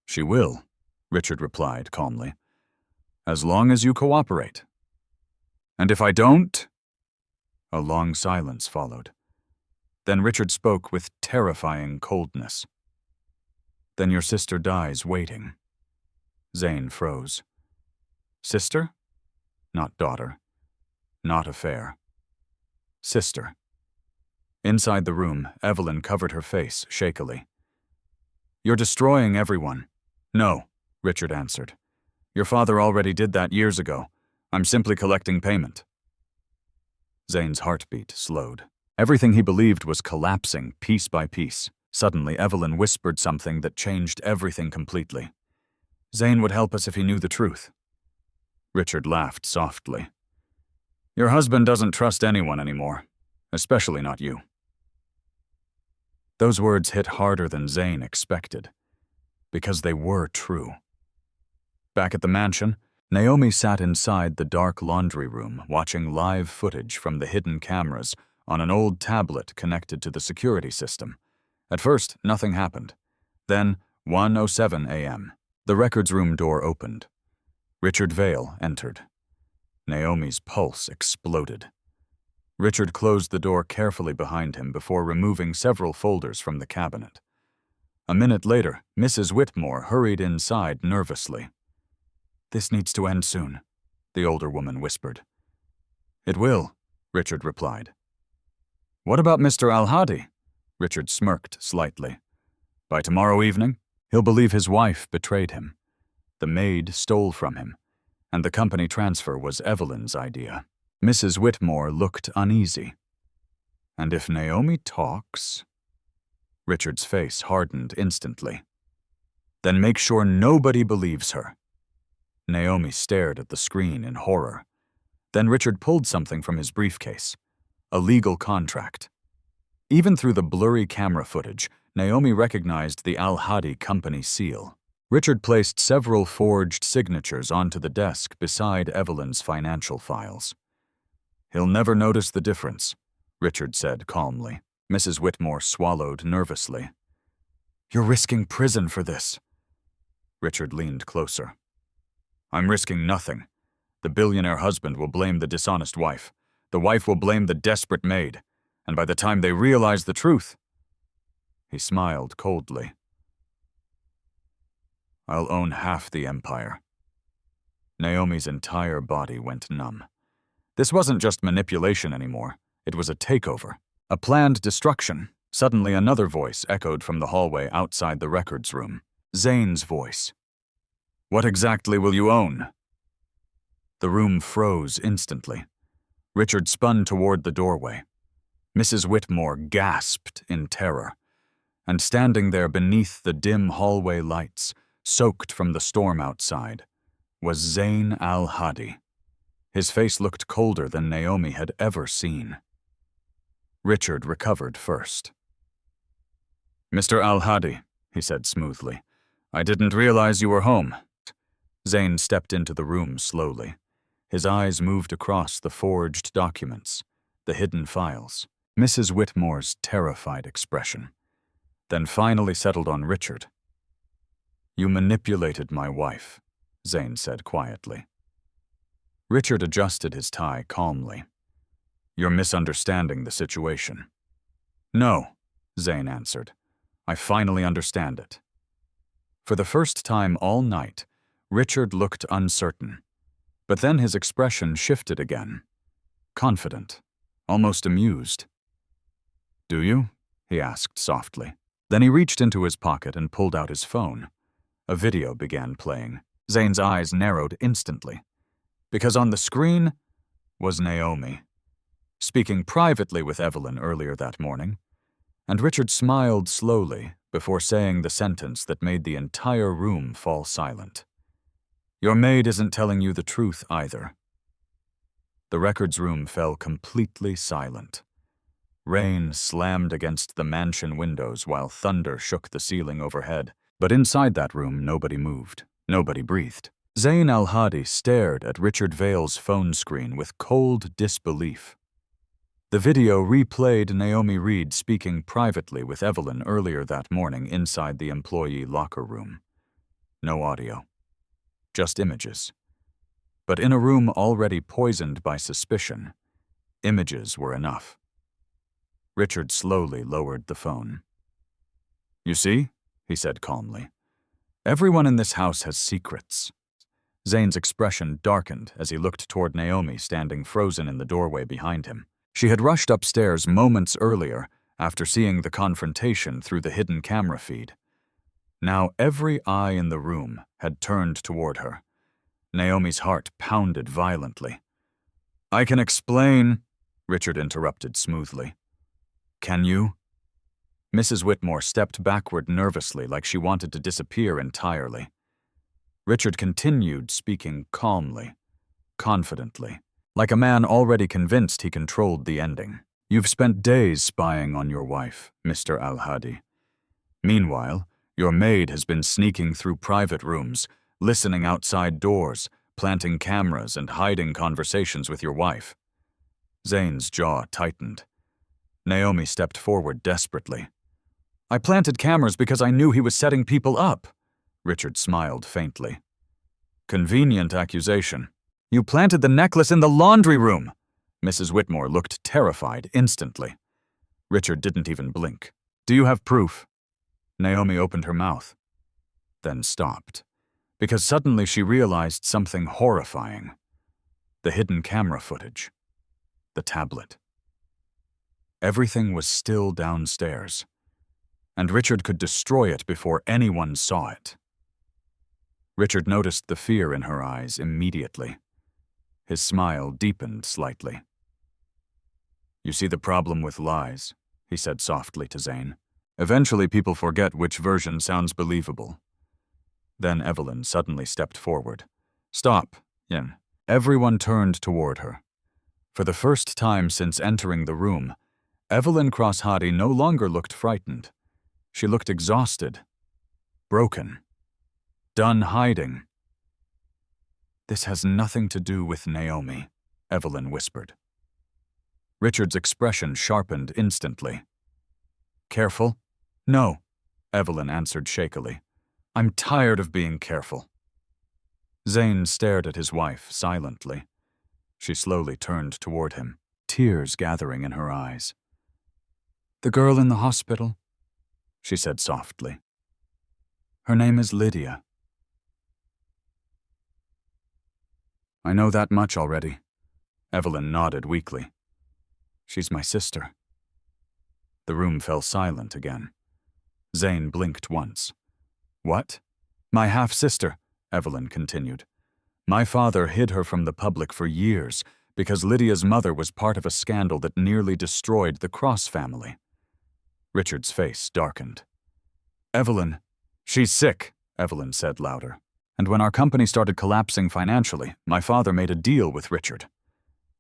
"She will," Richard replied calmly. As long as you cooperate. And if I don't? A long silence followed. Then Richard spoke with terrifying coldness. Then your sister dies waiting. Zane froze. Sister? Not daughter. Not affair. Sister. Inside the room, Evelyn covered her face shakily. You're destroying everyone. No, Richard answered. Your father already did that years ago. I'm simply collecting payment. Zane's heartbeat slowed. Everything he believed was collapsing piece by piece. Suddenly, Evelyn whispered something that changed everything completely. Zane would help us if he knew the truth. Richard laughed softly. Your husband doesn't trust anyone anymore, especially not you. Those words hit harder than Zane expected, because they were true. Back at the mansion, Naomi sat inside the dark laundry room watching live footage from the hidden cameras on an old tablet connected to the security system. At first, nothing happened. Then, 1:07 a.m., the records room door opened. Richard Vale entered. Naomi's pulse exploded. Richard closed the door carefully behind him before removing several folders from the cabinet. A minute later, Mrs. Whitmore hurried inside nervously. This needs to end soon, the older woman whispered. It will, Richard replied. What about Mr. Al-Hadi? Richard smirked slightly. By tomorrow evening, he'll believe his wife betrayed him. The maid stole from him, and the company transfer was Evelyn's idea. Mrs. Whitmore looked uneasy. And if Naomi talks? Richard's face hardened instantly. Then make sure nobody believes her. Naomi stared at the screen in horror. Then Richard pulled something from his briefcase. A legal contract. Even through the blurry camera footage, Naomi recognized the Al-Hadi company seal. Richard placed several forged signatures onto the desk beside Evelyn's financial files. He'll never notice the difference, Richard said calmly. Mrs. Whitmore swallowed nervously. You're risking prison for this. Richard leaned closer. I'm risking nothing. The billionaire husband will blame the dishonest wife. The wife will blame the desperate maid. And by the time they realize the truth... He smiled coldly. I'll own half the empire. Naomi's entire body went numb. This wasn't just manipulation anymore. It was a takeover. A planned destruction. Suddenly another voice echoed from the hallway outside the records room. Zane's voice. What exactly will you own? The room froze instantly. Richard spun toward the doorway. Mrs. Whitmore gasped in terror. And standing there beneath the dim hallway lights, soaked from the storm outside, was Zane Al-Hadi. His face looked colder than Naomi had ever seen. Richard recovered first. Mr. Al-Hadi, he said smoothly, I didn't realize you were home. Zane stepped into the room slowly. His eyes moved across the forged documents, the hidden files, Mrs. Whitmore's terrified expression, then finally settled on Richard. You manipulated my wife, Zane said quietly. Richard adjusted his tie calmly. You're misunderstanding the situation. No, Zane answered. I finally understand it. For the first time all night, Richard looked uncertain, but then his expression shifted again. Confident, almost amused. Do you? He asked softly. Then he reached into his pocket and pulled out his phone. A video began playing. Zane's eyes narrowed instantly, because on the screen was Naomi, speaking privately with Evelyn earlier that morning, and Richard smiled slowly before saying the sentence that made the entire room fall silent. Your maid isn't telling you the truth either. The records room fell completely silent. Rain slammed against the mansion windows while thunder shook the ceiling overhead, but inside that room nobody moved, nobody breathed. Zane Al-Hadi stared at Richard Vale's phone screen with cold disbelief. The video replayed Naomi Reed speaking privately with Evelyn earlier that morning inside the employee locker room. No audio. Just images. But in a room already poisoned by suspicion, images were enough. Richard slowly lowered the phone. "You see," he said calmly, "everyone in this house has secrets." Zane's expression darkened as he looked toward Naomi standing frozen in the doorway behind him. She had rushed upstairs moments earlier after seeing the confrontation through the hidden camera feed. Now every eye in the room had turned toward her. Naomi's heart pounded violently. "I can explain," Richard interrupted smoothly. "Can you?" Mrs. Whitmore stepped backward nervously like she wanted to disappear entirely. Richard continued speaking calmly, confidently, like a man already convinced he controlled the ending. "You've spent days spying on your wife, Mr. Al-Hadi. Meanwhile, your maid has been sneaking through private rooms, listening outside doors, planting cameras and hiding conversations with your wife." Zane's jaw tightened. Naomi stepped forward desperately. "I planted cameras because I knew he was setting people up." Richard smiled faintly. "Convenient accusation. You planted the necklace in the laundry room." Mrs. Whitmore looked terrified instantly. Richard didn't even blink. "Do you have proof?" Naomi opened her mouth, then stopped, because suddenly she realized something horrifying. The hidden camera footage. The tablet. Everything was still downstairs, and Richard could destroy it before anyone saw it. Richard noticed the fear in her eyes immediately. His smile deepened slightly. "You see the problem with lies," he said softly to Zane. "Eventually people forget which version sounds believable." Then Evelyn suddenly stepped forward. "Stop, Yin." Everyone turned toward her. For the first time since entering the room, Evelyn Crosshadi no longer looked frightened. She looked exhausted, broken, done hiding. "This has nothing to do with Naomi," Evelyn whispered. Richard's expression sharpened instantly. "Careful?" "No," Evelyn answered shakily. "I'm tired of being careful." Zane stared at his wife silently. She slowly turned toward him, tears gathering in her eyes. "The girl in the hospital," she said softly. "Her name is Lydia." "I know that much already." Evelyn nodded weakly. "She's my sister." The room fell silent again. Zane blinked once. "What?" "My half-sister," Evelyn continued. "My father hid her from the public for years because Lydia's mother was part of a scandal that nearly destroyed the Cross family." Richard's face darkened. "Evelyn, she's sick," Evelyn said louder. "And when our company started collapsing financially, my father made a deal with Richard."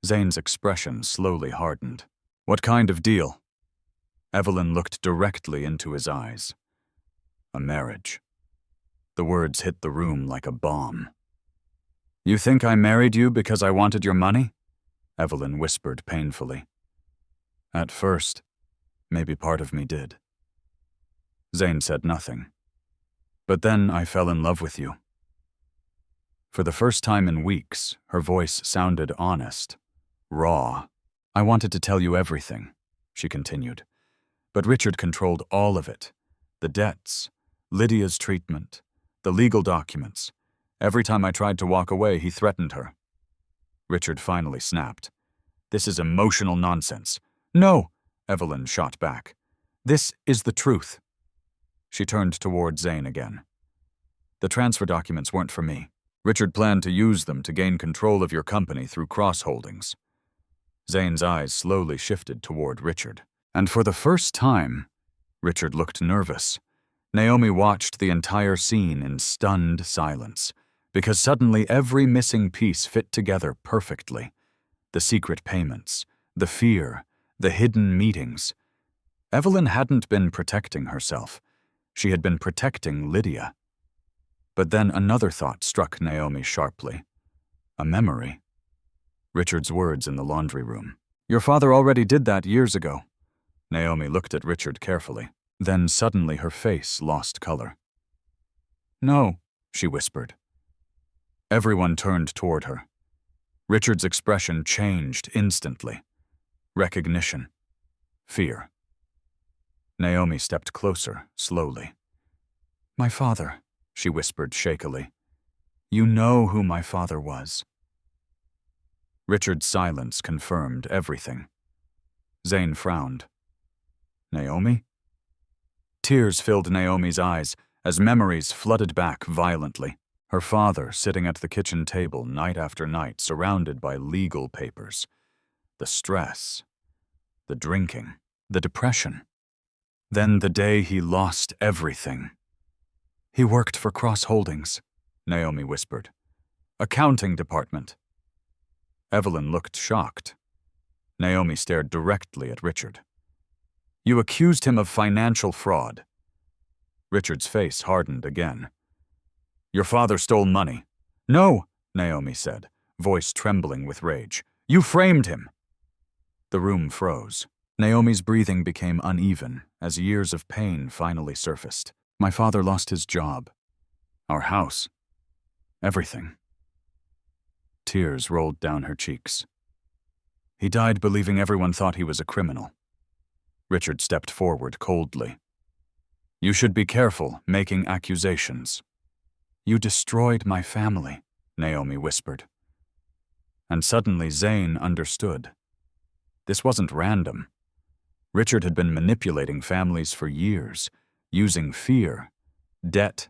Zane's expression slowly hardened. "What kind of deal?" Evelyn looked directly into his eyes. "A marriage." The words hit the room like a bomb. "You think I married you because I wanted your money?" Evelyn whispered painfully. "At first, maybe part of me did." Zane said nothing. "But then I fell in love with you." For the first time in weeks, her voice sounded honest, raw. "I wanted to tell you everything," she continued. "But Richard controlled all of it. The debts, Lydia's treatment, the legal documents. Every time I tried to walk away, he threatened her." Richard finally snapped. "This is emotional nonsense." "No," Evelyn shot back. "This is the truth." She turned toward Zane again. "The transfer documents weren't for me. Richard planned to use them to gain control of your company through Cross Holdings." Zane's eyes slowly shifted toward Richard. And for the first time, Richard looked nervous. Naomi watched the entire scene in stunned silence, because suddenly every missing piece fit together perfectly. The secret payments, the fear, the hidden meetings. Evelyn hadn't been protecting herself. She had been protecting Lydia. But then another thought struck Naomi sharply. A memory. Richard's words in the laundry room. "Your father already did that years ago." Naomi looked at Richard carefully. Then suddenly her face lost color. "No," she whispered. Everyone turned toward her. Richard's expression changed instantly. Recognition. Fear. Naomi stepped closer, slowly. "My father," she whispered shakily. "You know who my father was." Richard's silence confirmed everything. Zane frowned. "Naomi?" Tears filled Naomi's eyes as memories flooded back violently. Her father sitting at the kitchen table night after night, surrounded by legal papers. The stress. The drinking. The depression. Then the day he lost everything. "He worked for Cross Holdings," Naomi whispered. "Accounting department." Evelyn looked shocked. Naomi stared directly at Richard. "You accused him of financial fraud." Richard's face hardened again. "Your father stole money." "No," Naomi said, voice trembling with rage. "You framed him." The room froze. Naomi's breathing became uneven as years of pain finally surfaced. "My father lost his job. Our house. Everything." Tears rolled down her cheeks. "He died believing everyone thought he was a criminal." Richard stepped forward coldly. "You should be careful making accusations." "You destroyed my family," Naomi whispered. And suddenly Zane understood. This wasn't random. Richard had been manipulating families for years, using fear, debt,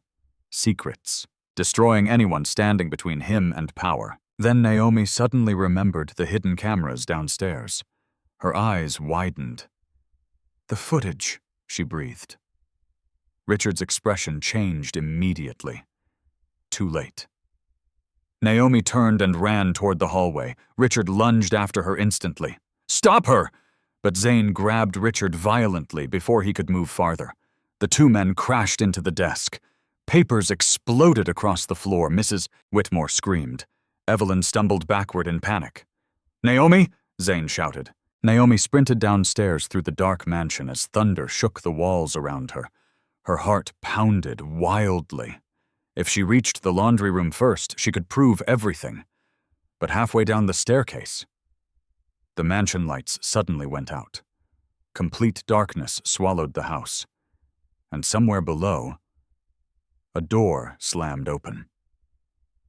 secrets, destroying anyone standing between him and power. Then Naomi suddenly remembered the hidden cameras downstairs. Her eyes widened. "The footage," she breathed. Richard's expression changed immediately. Too late. Naomi turned and ran toward the hallway. Richard lunged after her instantly. "Stop her!" But Zane grabbed Richard violently before he could move farther. The two men crashed into the desk. Papers exploded across the floor. Mrs. Whitmore screamed. Evelyn stumbled backward in panic. "Naomi!" Zane shouted. Naomi sprinted downstairs through the dark mansion as thunder shook the walls around her. Her heart pounded wildly. If she reached the laundry room first, she could prove everything. But halfway down the staircase, the mansion lights suddenly went out. Complete darkness swallowed the house. And somewhere below, a door slammed open.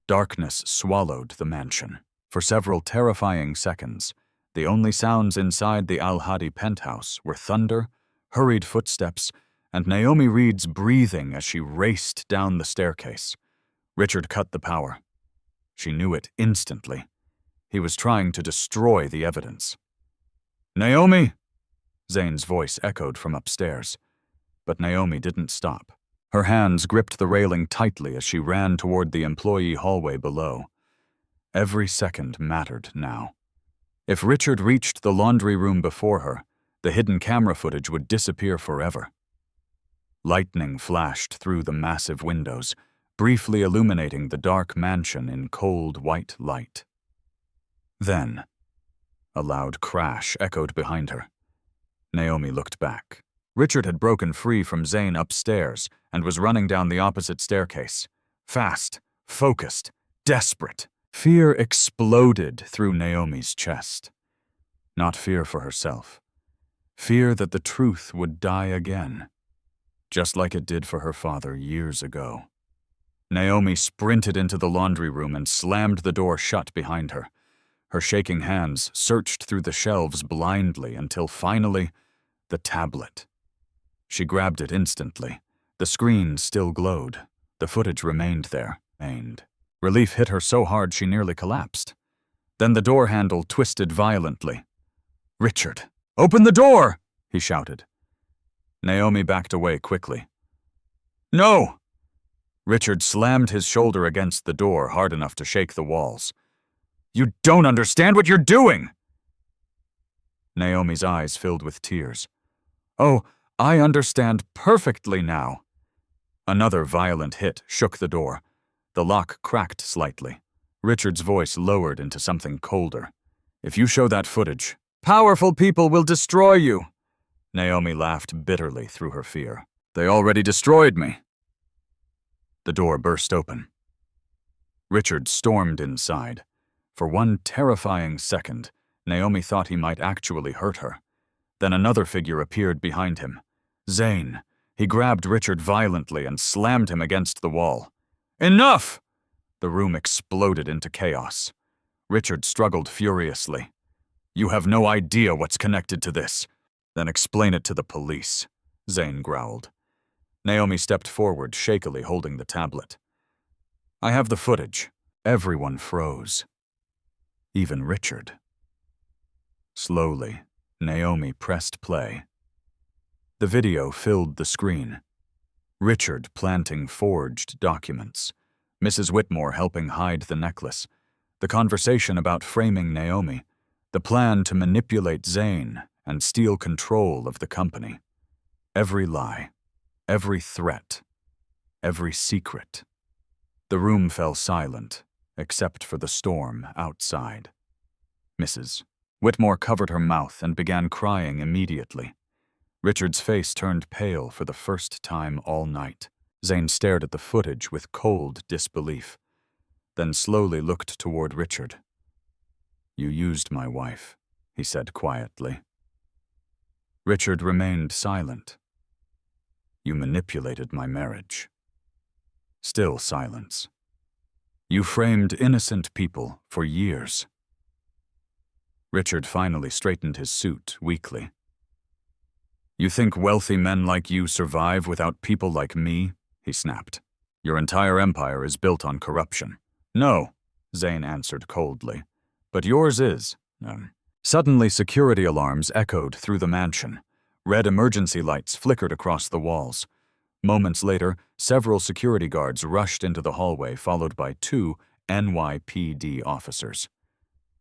Darkness swallowed the mansion. For several terrifying seconds, the only sounds inside the Al-Hadi penthouse were thunder, hurried footsteps, and Naomi Reed's breathing as she raced down the staircase. Richard cut the power. She knew it instantly. He was trying to destroy the evidence. "Naomi!" Zane's voice echoed from upstairs. But Naomi didn't stop. Her hands gripped the railing tightly as she ran toward the employee hallway below. Every second mattered now. If Richard reached the laundry room before her, the hidden camera footage would disappear forever. Lightning flashed through the massive windows, briefly illuminating the dark mansion in cold white light. Then, a loud crash echoed behind her. Naomi looked back. Richard had broken free from Zane upstairs and was running down the opposite staircase. Fast, focused, desperate. Fear exploded through Naomi's chest. Not fear for herself. Fear that the truth would die again, just like it did for her father years ago. Naomi sprinted into the laundry room and slammed the door shut behind her. Her shaking hands searched through the shelves blindly until finally, the tablet. She grabbed it instantly. The screen still glowed. The footage remained there. Relief hit her so hard she nearly collapsed. Then the door handle twisted violently. "Richard, open the door!" he shouted. Naomi backed away quickly. "No!" Richard slammed his shoulder against the door hard enough to shake the walls. "You don't understand what you're doing!" Naomi's eyes filled with tears. "Oh, I understand perfectly now." Another violent hit shook the door. The lock cracked slightly. Richard's voice lowered into something colder. "If you show that footage, powerful people will destroy you." Naomi laughed bitterly through her fear. "They already destroyed me." The door burst open. Richard stormed inside. For one terrifying second, Naomi thought he might actually hurt her. Then another figure appeared behind him. Zane. He grabbed Richard violently and slammed him against the wall. "Enough!" The room exploded into chaos. Richard struggled furiously. "You have no idea what's connected to this. Then explain it to the police," Zane growled. Naomi stepped forward, shakily holding the tablet. "I have the footage." Everyone froze. Even Richard. Slowly, Naomi pressed play. The video filled the screen. Richard planting forged documents. Mrs. Whitmore helping hide the necklace. The conversation about framing Naomi. The plan to manipulate Zane and steal control of the company. Every lie. Every threat. Every secret. The room fell silent, except for the storm outside. Mrs. Whitmore covered her mouth and began crying immediately. Richard's face turned pale for the first time all night. Zane stared at the footage with cold disbelief, then slowly looked toward Richard. "You used my wife," he said quietly. Richard remained silent. "You manipulated my marriage." Still silence. "You framed innocent people for years." Richard finally straightened his suit weakly. "You think wealthy men like you survive without people like me?" he snapped. "Your entire empire is built on corruption." "No," Zane answered coldly. "But yours is." Suddenly, security alarms echoed through the mansion. Red emergency lights flickered across the walls. Moments later, several security guards rushed into the hallway, followed by 2 NYPD officers.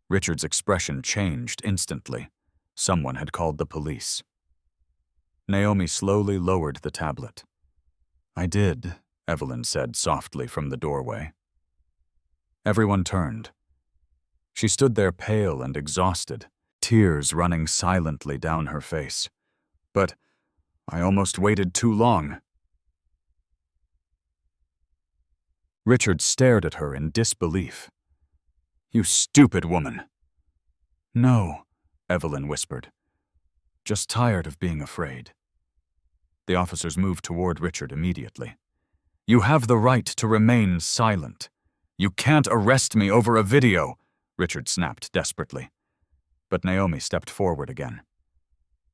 Richard's expression changed instantly. Someone had called the police. Naomi slowly lowered the tablet. "I did," Evelyn said softly from the doorway. Everyone turned. She stood there pale and exhausted, tears running silently down her face. "But I almost waited too long." Richard stared at her in disbelief. "You stupid woman." "No," Evelyn whispered. "Just tired of being afraid." The officers moved toward Richard immediately. "You have the right to remain silent. You can't arrest me over a video," Richard snapped desperately. But Naomi stepped forward again.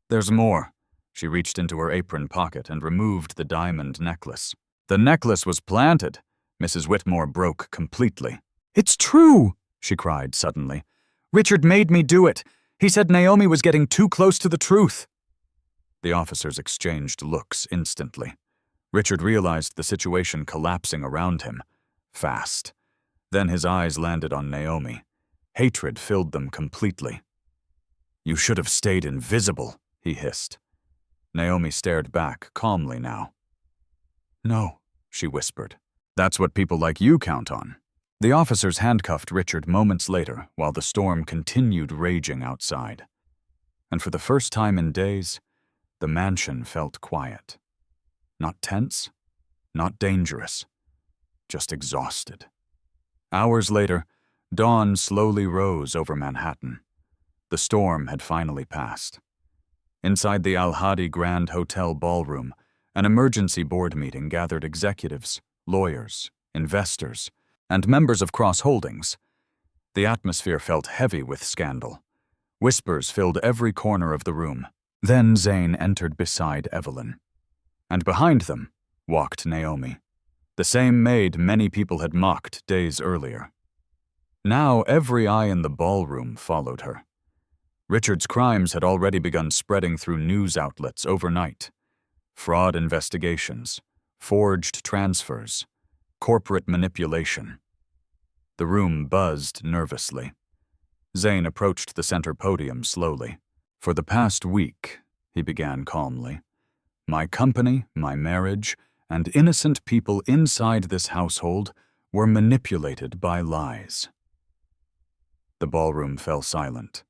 "There's more." She reached into her apron pocket and removed the diamond necklace. "The necklace was planted." Mrs. Whitmore broke completely. "It's true!" she cried suddenly. "Richard made me do it. He said Naomi was getting too close to the truth." The officers exchanged looks instantly. Richard realized the situation collapsing around him. Fast. Then his eyes landed on Naomi. Hatred filled them completely. "You should have stayed invisible," he hissed. Naomi stared back calmly now. "No," she whispered. "That's what people like you count on." The officers handcuffed Richard moments later while the storm continued raging outside. And for the first time in days, the mansion felt quiet. Not tense, not dangerous, just exhausted. Hours later, dawn slowly rose over Manhattan. The storm had finally passed. Inside the Al-Hadi Grand Hotel ballroom, an emergency board meeting gathered executives, lawyers, investors, and members of Cross Holdings. The atmosphere felt heavy with scandal. Whispers filled every corner of the room. Then Zane entered beside Evelyn. And behind them walked Naomi, the same maid many people had mocked days earlier. Now every eye in the ballroom followed her. Richard's crimes had already begun spreading through news outlets overnight. Fraud investigations, forged transfers, corporate manipulation. The room buzzed nervously. Zane approached the center podium slowly. "For the past week," he began calmly, "my company, my marriage, and innocent people inside this household were manipulated by lies." The ballroom fell silent.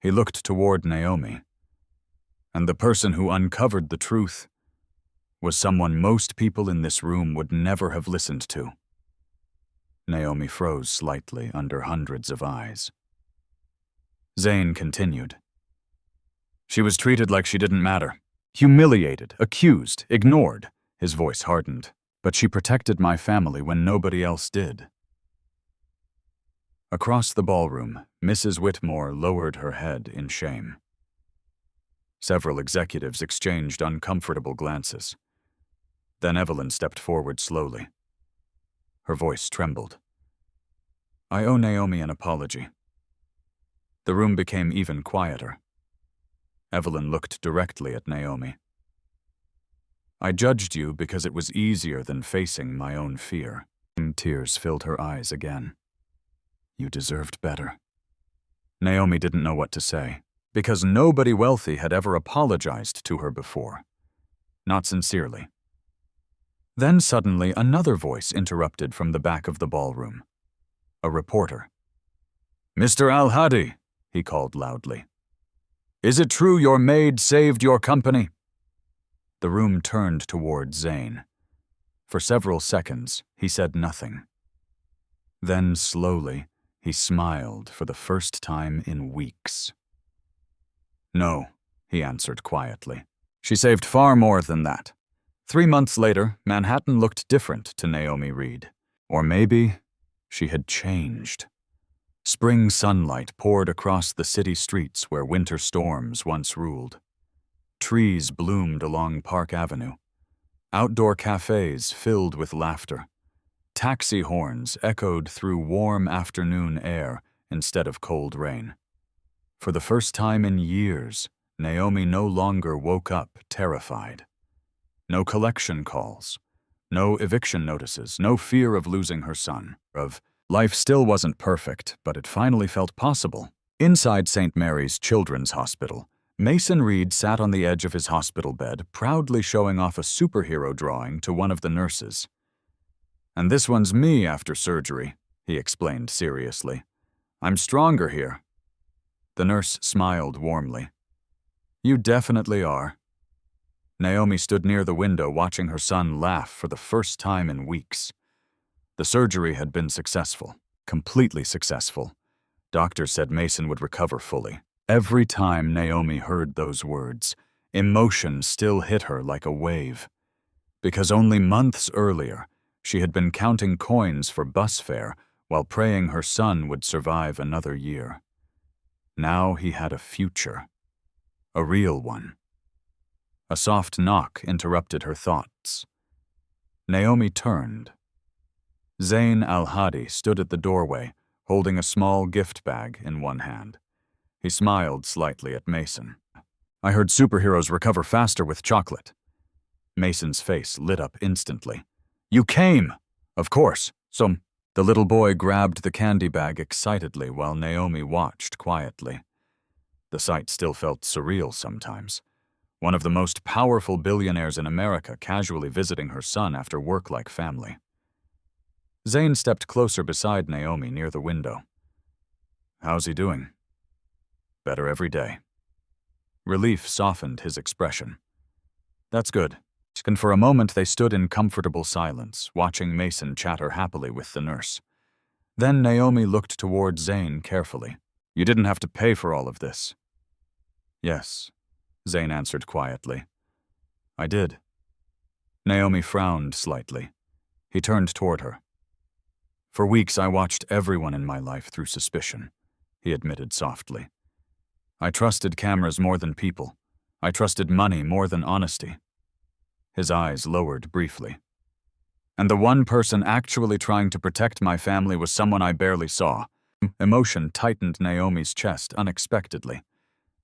He looked toward Naomi. And the person who uncovered the truth was someone most people in this room would never have listened to. Naomi froze slightly under hundreds of eyes. Zane continued. She was treated like she didn't matter. Humiliated, accused, ignored. His voice hardened. But she protected my family when nobody else did. Across the ballroom, Mrs. Whitmore lowered her head in shame. Several executives exchanged uncomfortable glances. Then Evelyn stepped forward slowly. Her voice trembled. I owe Naomi an apology. The room became even quieter. Evelyn looked directly at Naomi. I judged you because it was easier than facing my own fear. Tears filled her eyes again. You deserved better. Naomi didn't know what to say, because nobody wealthy had ever apologized to her before. Not sincerely. Then suddenly another voice interrupted from the back of the ballroom. A reporter. Mr. Al-Hadi, he called loudly. Is it true your maid saved your company? The room turned toward Zane. For several seconds, he said nothing. Then, slowly, he smiled for the first time in weeks. No, he answered quietly. She saved far more than that. 3 months later, Manhattan looked different to Naomi Reed. Or maybe she had changed. Spring sunlight poured across the city streets where winter storms once ruled. Trees bloomed along Park Avenue. Outdoor cafes filled with laughter. Taxi horns echoed through warm afternoon air instead of cold rain. For the first time in years, Naomi no longer woke up terrified. No collection calls, no eviction notices, no fear of losing her son. Life still wasn't perfect, but it finally felt possible. Inside St. Mary's Children's Hospital, Mason Reed sat on the edge of his hospital bed, proudly showing off a superhero drawing to one of the nurses. And this one's me after surgery, he explained seriously. I'm stronger here. The nurse smiled warmly. You definitely are. Naomi stood near the window watching her son laugh for the first time in weeks. The surgery had been successful, completely successful. Doctors said Mason would recover fully. Every time Naomi heard those words, emotion still hit her like a wave. Because only months earlier, she had been counting coins for bus fare while praying her son would survive another year. Now he had a future. A real one. A soft knock interrupted her thoughts. Naomi turned. Zain Al-Hadi stood at the doorway, holding a small gift bag in one hand. He smiled slightly at Mason. I heard superheroes recover faster with chocolate. Mason's face lit up instantly. You came! Of course. So, the little boy grabbed the candy bag excitedly while Naomi watched quietly. The sight still felt surreal sometimes. One of the most powerful billionaires in America casually visiting her son after work like family. Zane stepped closer beside Naomi near the window. How's he doing? Better every day. Relief softened his expression. That's good. And for a moment they stood in comfortable silence, watching Mason chatter happily with the nurse. Then Naomi looked toward Zane carefully. You didn't have to pay for all of this. Yes, Zane answered quietly. I did. Naomi frowned slightly. He turned toward her. For weeks I watched everyone in my life through suspicion, he admitted softly. I trusted cameras more than people. I trusted money more than honesty. His eyes lowered briefly. And the one person actually trying to protect my family was someone I barely saw. Emotion tightened Naomi's chest unexpectedly.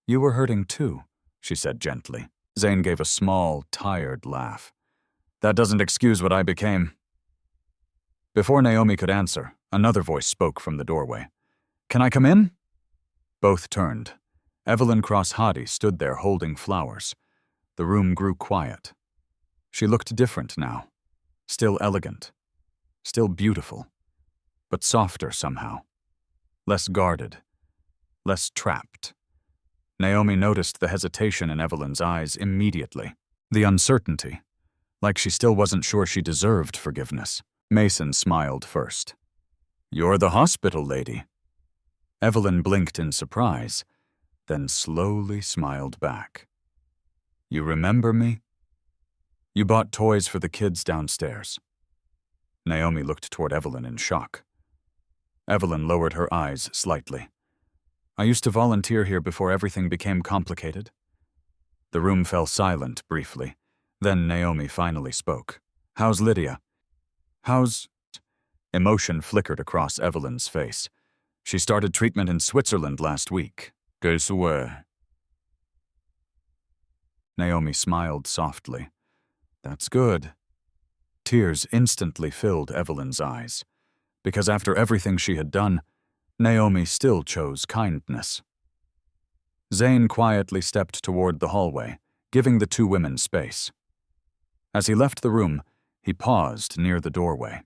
You were hurting too, she said gently. Zane gave a small, tired laugh. That doesn't excuse what I became. Before Naomi could answer, another voice spoke from the doorway. Can I come in? Both turned. Evelyn Cross-Hadi stood there holding flowers. The room grew quiet. She looked different now. Still elegant. Still beautiful. But softer somehow. Less guarded. Less trapped. Naomi noticed the hesitation in Evelyn's eyes immediately. The uncertainty. Like she still wasn't sure she deserved forgiveness. Mason smiled first. You're the hospital lady. Evelyn blinked in surprise, then slowly smiled back. You remember me? You bought toys for the kids downstairs. Naomi looked toward Evelyn in shock. Evelyn lowered her eyes slightly. I used to volunteer here before everything became complicated. The room fell silent briefly. Then Naomi finally spoke. How's Lydia? How's... Emotion flickered across Evelyn's face. She started treatment in Switzerland last week. Goes where? Naomi smiled softly. That's good. Tears instantly filled Evelyn's eyes, because after everything she had done, Naomi still chose kindness. Zane quietly stepped toward the hallway, giving the two women space. As he left the room, he paused near the doorway.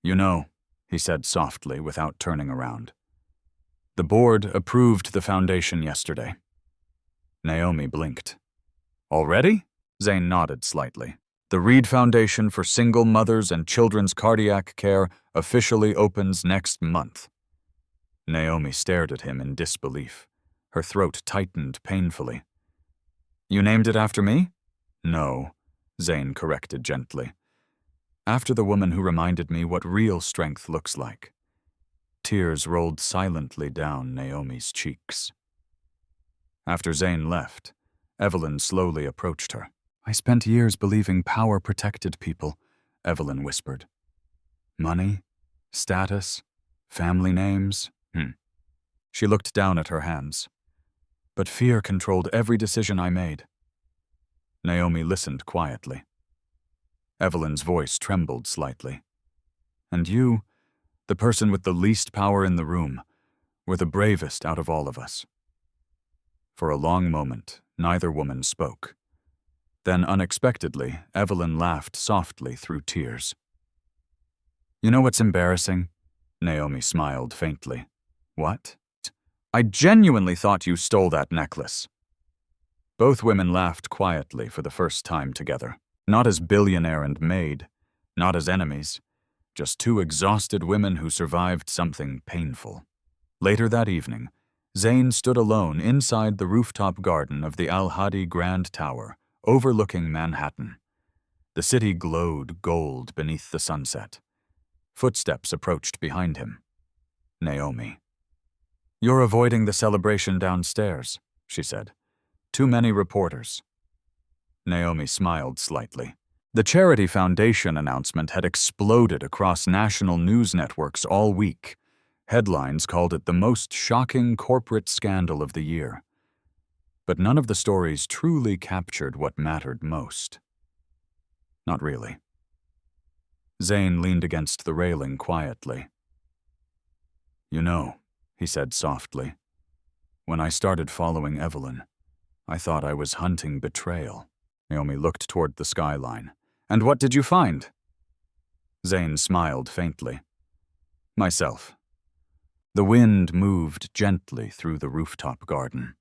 You know, he said softly without turning around. The board approved the foundation yesterday. Naomi blinked. Already? Zane nodded slightly. The Reed Foundation for Single Mothers and Children's Cardiac Care officially opens next month. Naomi stared at him in disbelief. Her throat tightened painfully. You named it after me? No, Zane corrected gently. After the woman who reminded me what real strength looks like. Tears rolled silently down Naomi's cheeks. After Zane left, Evelyn slowly approached her. I spent years believing power protected people, Evelyn whispered. Money, status, family names. She looked down at her hands. But fear controlled every decision I made. Naomi listened quietly. Evelyn's voice trembled slightly. And you, the person with the least power in the room, were the bravest out of all of us. For a long moment, neither woman spoke. Then, unexpectedly, Evelyn laughed softly through tears. You know what's embarrassing? Naomi smiled faintly. What? I genuinely thought you stole that necklace. Both women laughed quietly for the first time together. Not as Billionaire and Maid, not as enemies, just two exhausted women who survived something painful. Later that evening, Zane stood alone inside the rooftop garden of the Al-Hadi Grand Tower, overlooking Manhattan. The city glowed gold beneath the sunset. Footsteps approached behind him. Naomi. You're avoiding the celebration downstairs, she said. Too many reporters. Naomi smiled slightly. The Charity Foundation announcement had exploded across national news networks all week. Headlines called it the most shocking corporate scandal of the year. But none of the stories truly captured what mattered most. Not really. Zane leaned against the railing quietly. You know, he said softly, when I started following Evelyn, I thought I was hunting betrayal. Naomi looked toward the skyline. And what did you find? Zane smiled faintly. Myself. The wind moved gently through the rooftop garden.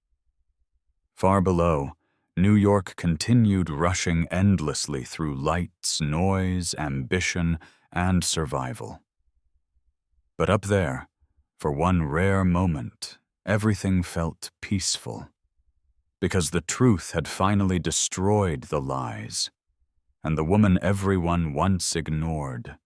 Far below, New York continued rushing endlessly through lights, noise, ambition, and survival. But up there, for one rare moment, everything felt peaceful, because the truth had finally destroyed the lies, and the woman everyone once ignored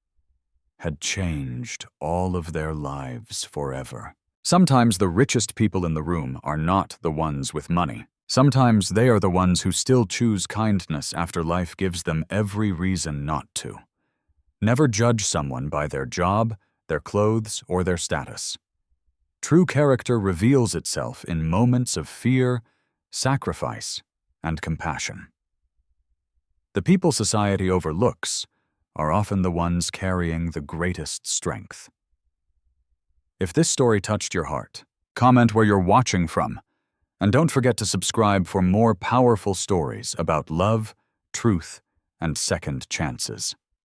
had changed all of their lives forever. Sometimes the richest people in the room are not the ones with money. Sometimes they are the ones who still choose kindness after life gives them every reason not to. Never judge someone by their job, their clothes, or their status. True character reveals itself in moments of fear, sacrifice, and compassion. The people society overlooks are often the ones carrying the greatest strength. If this story touched your heart, comment where you're watching from, and don't forget to subscribe for more powerful stories about love, truth, and second chances.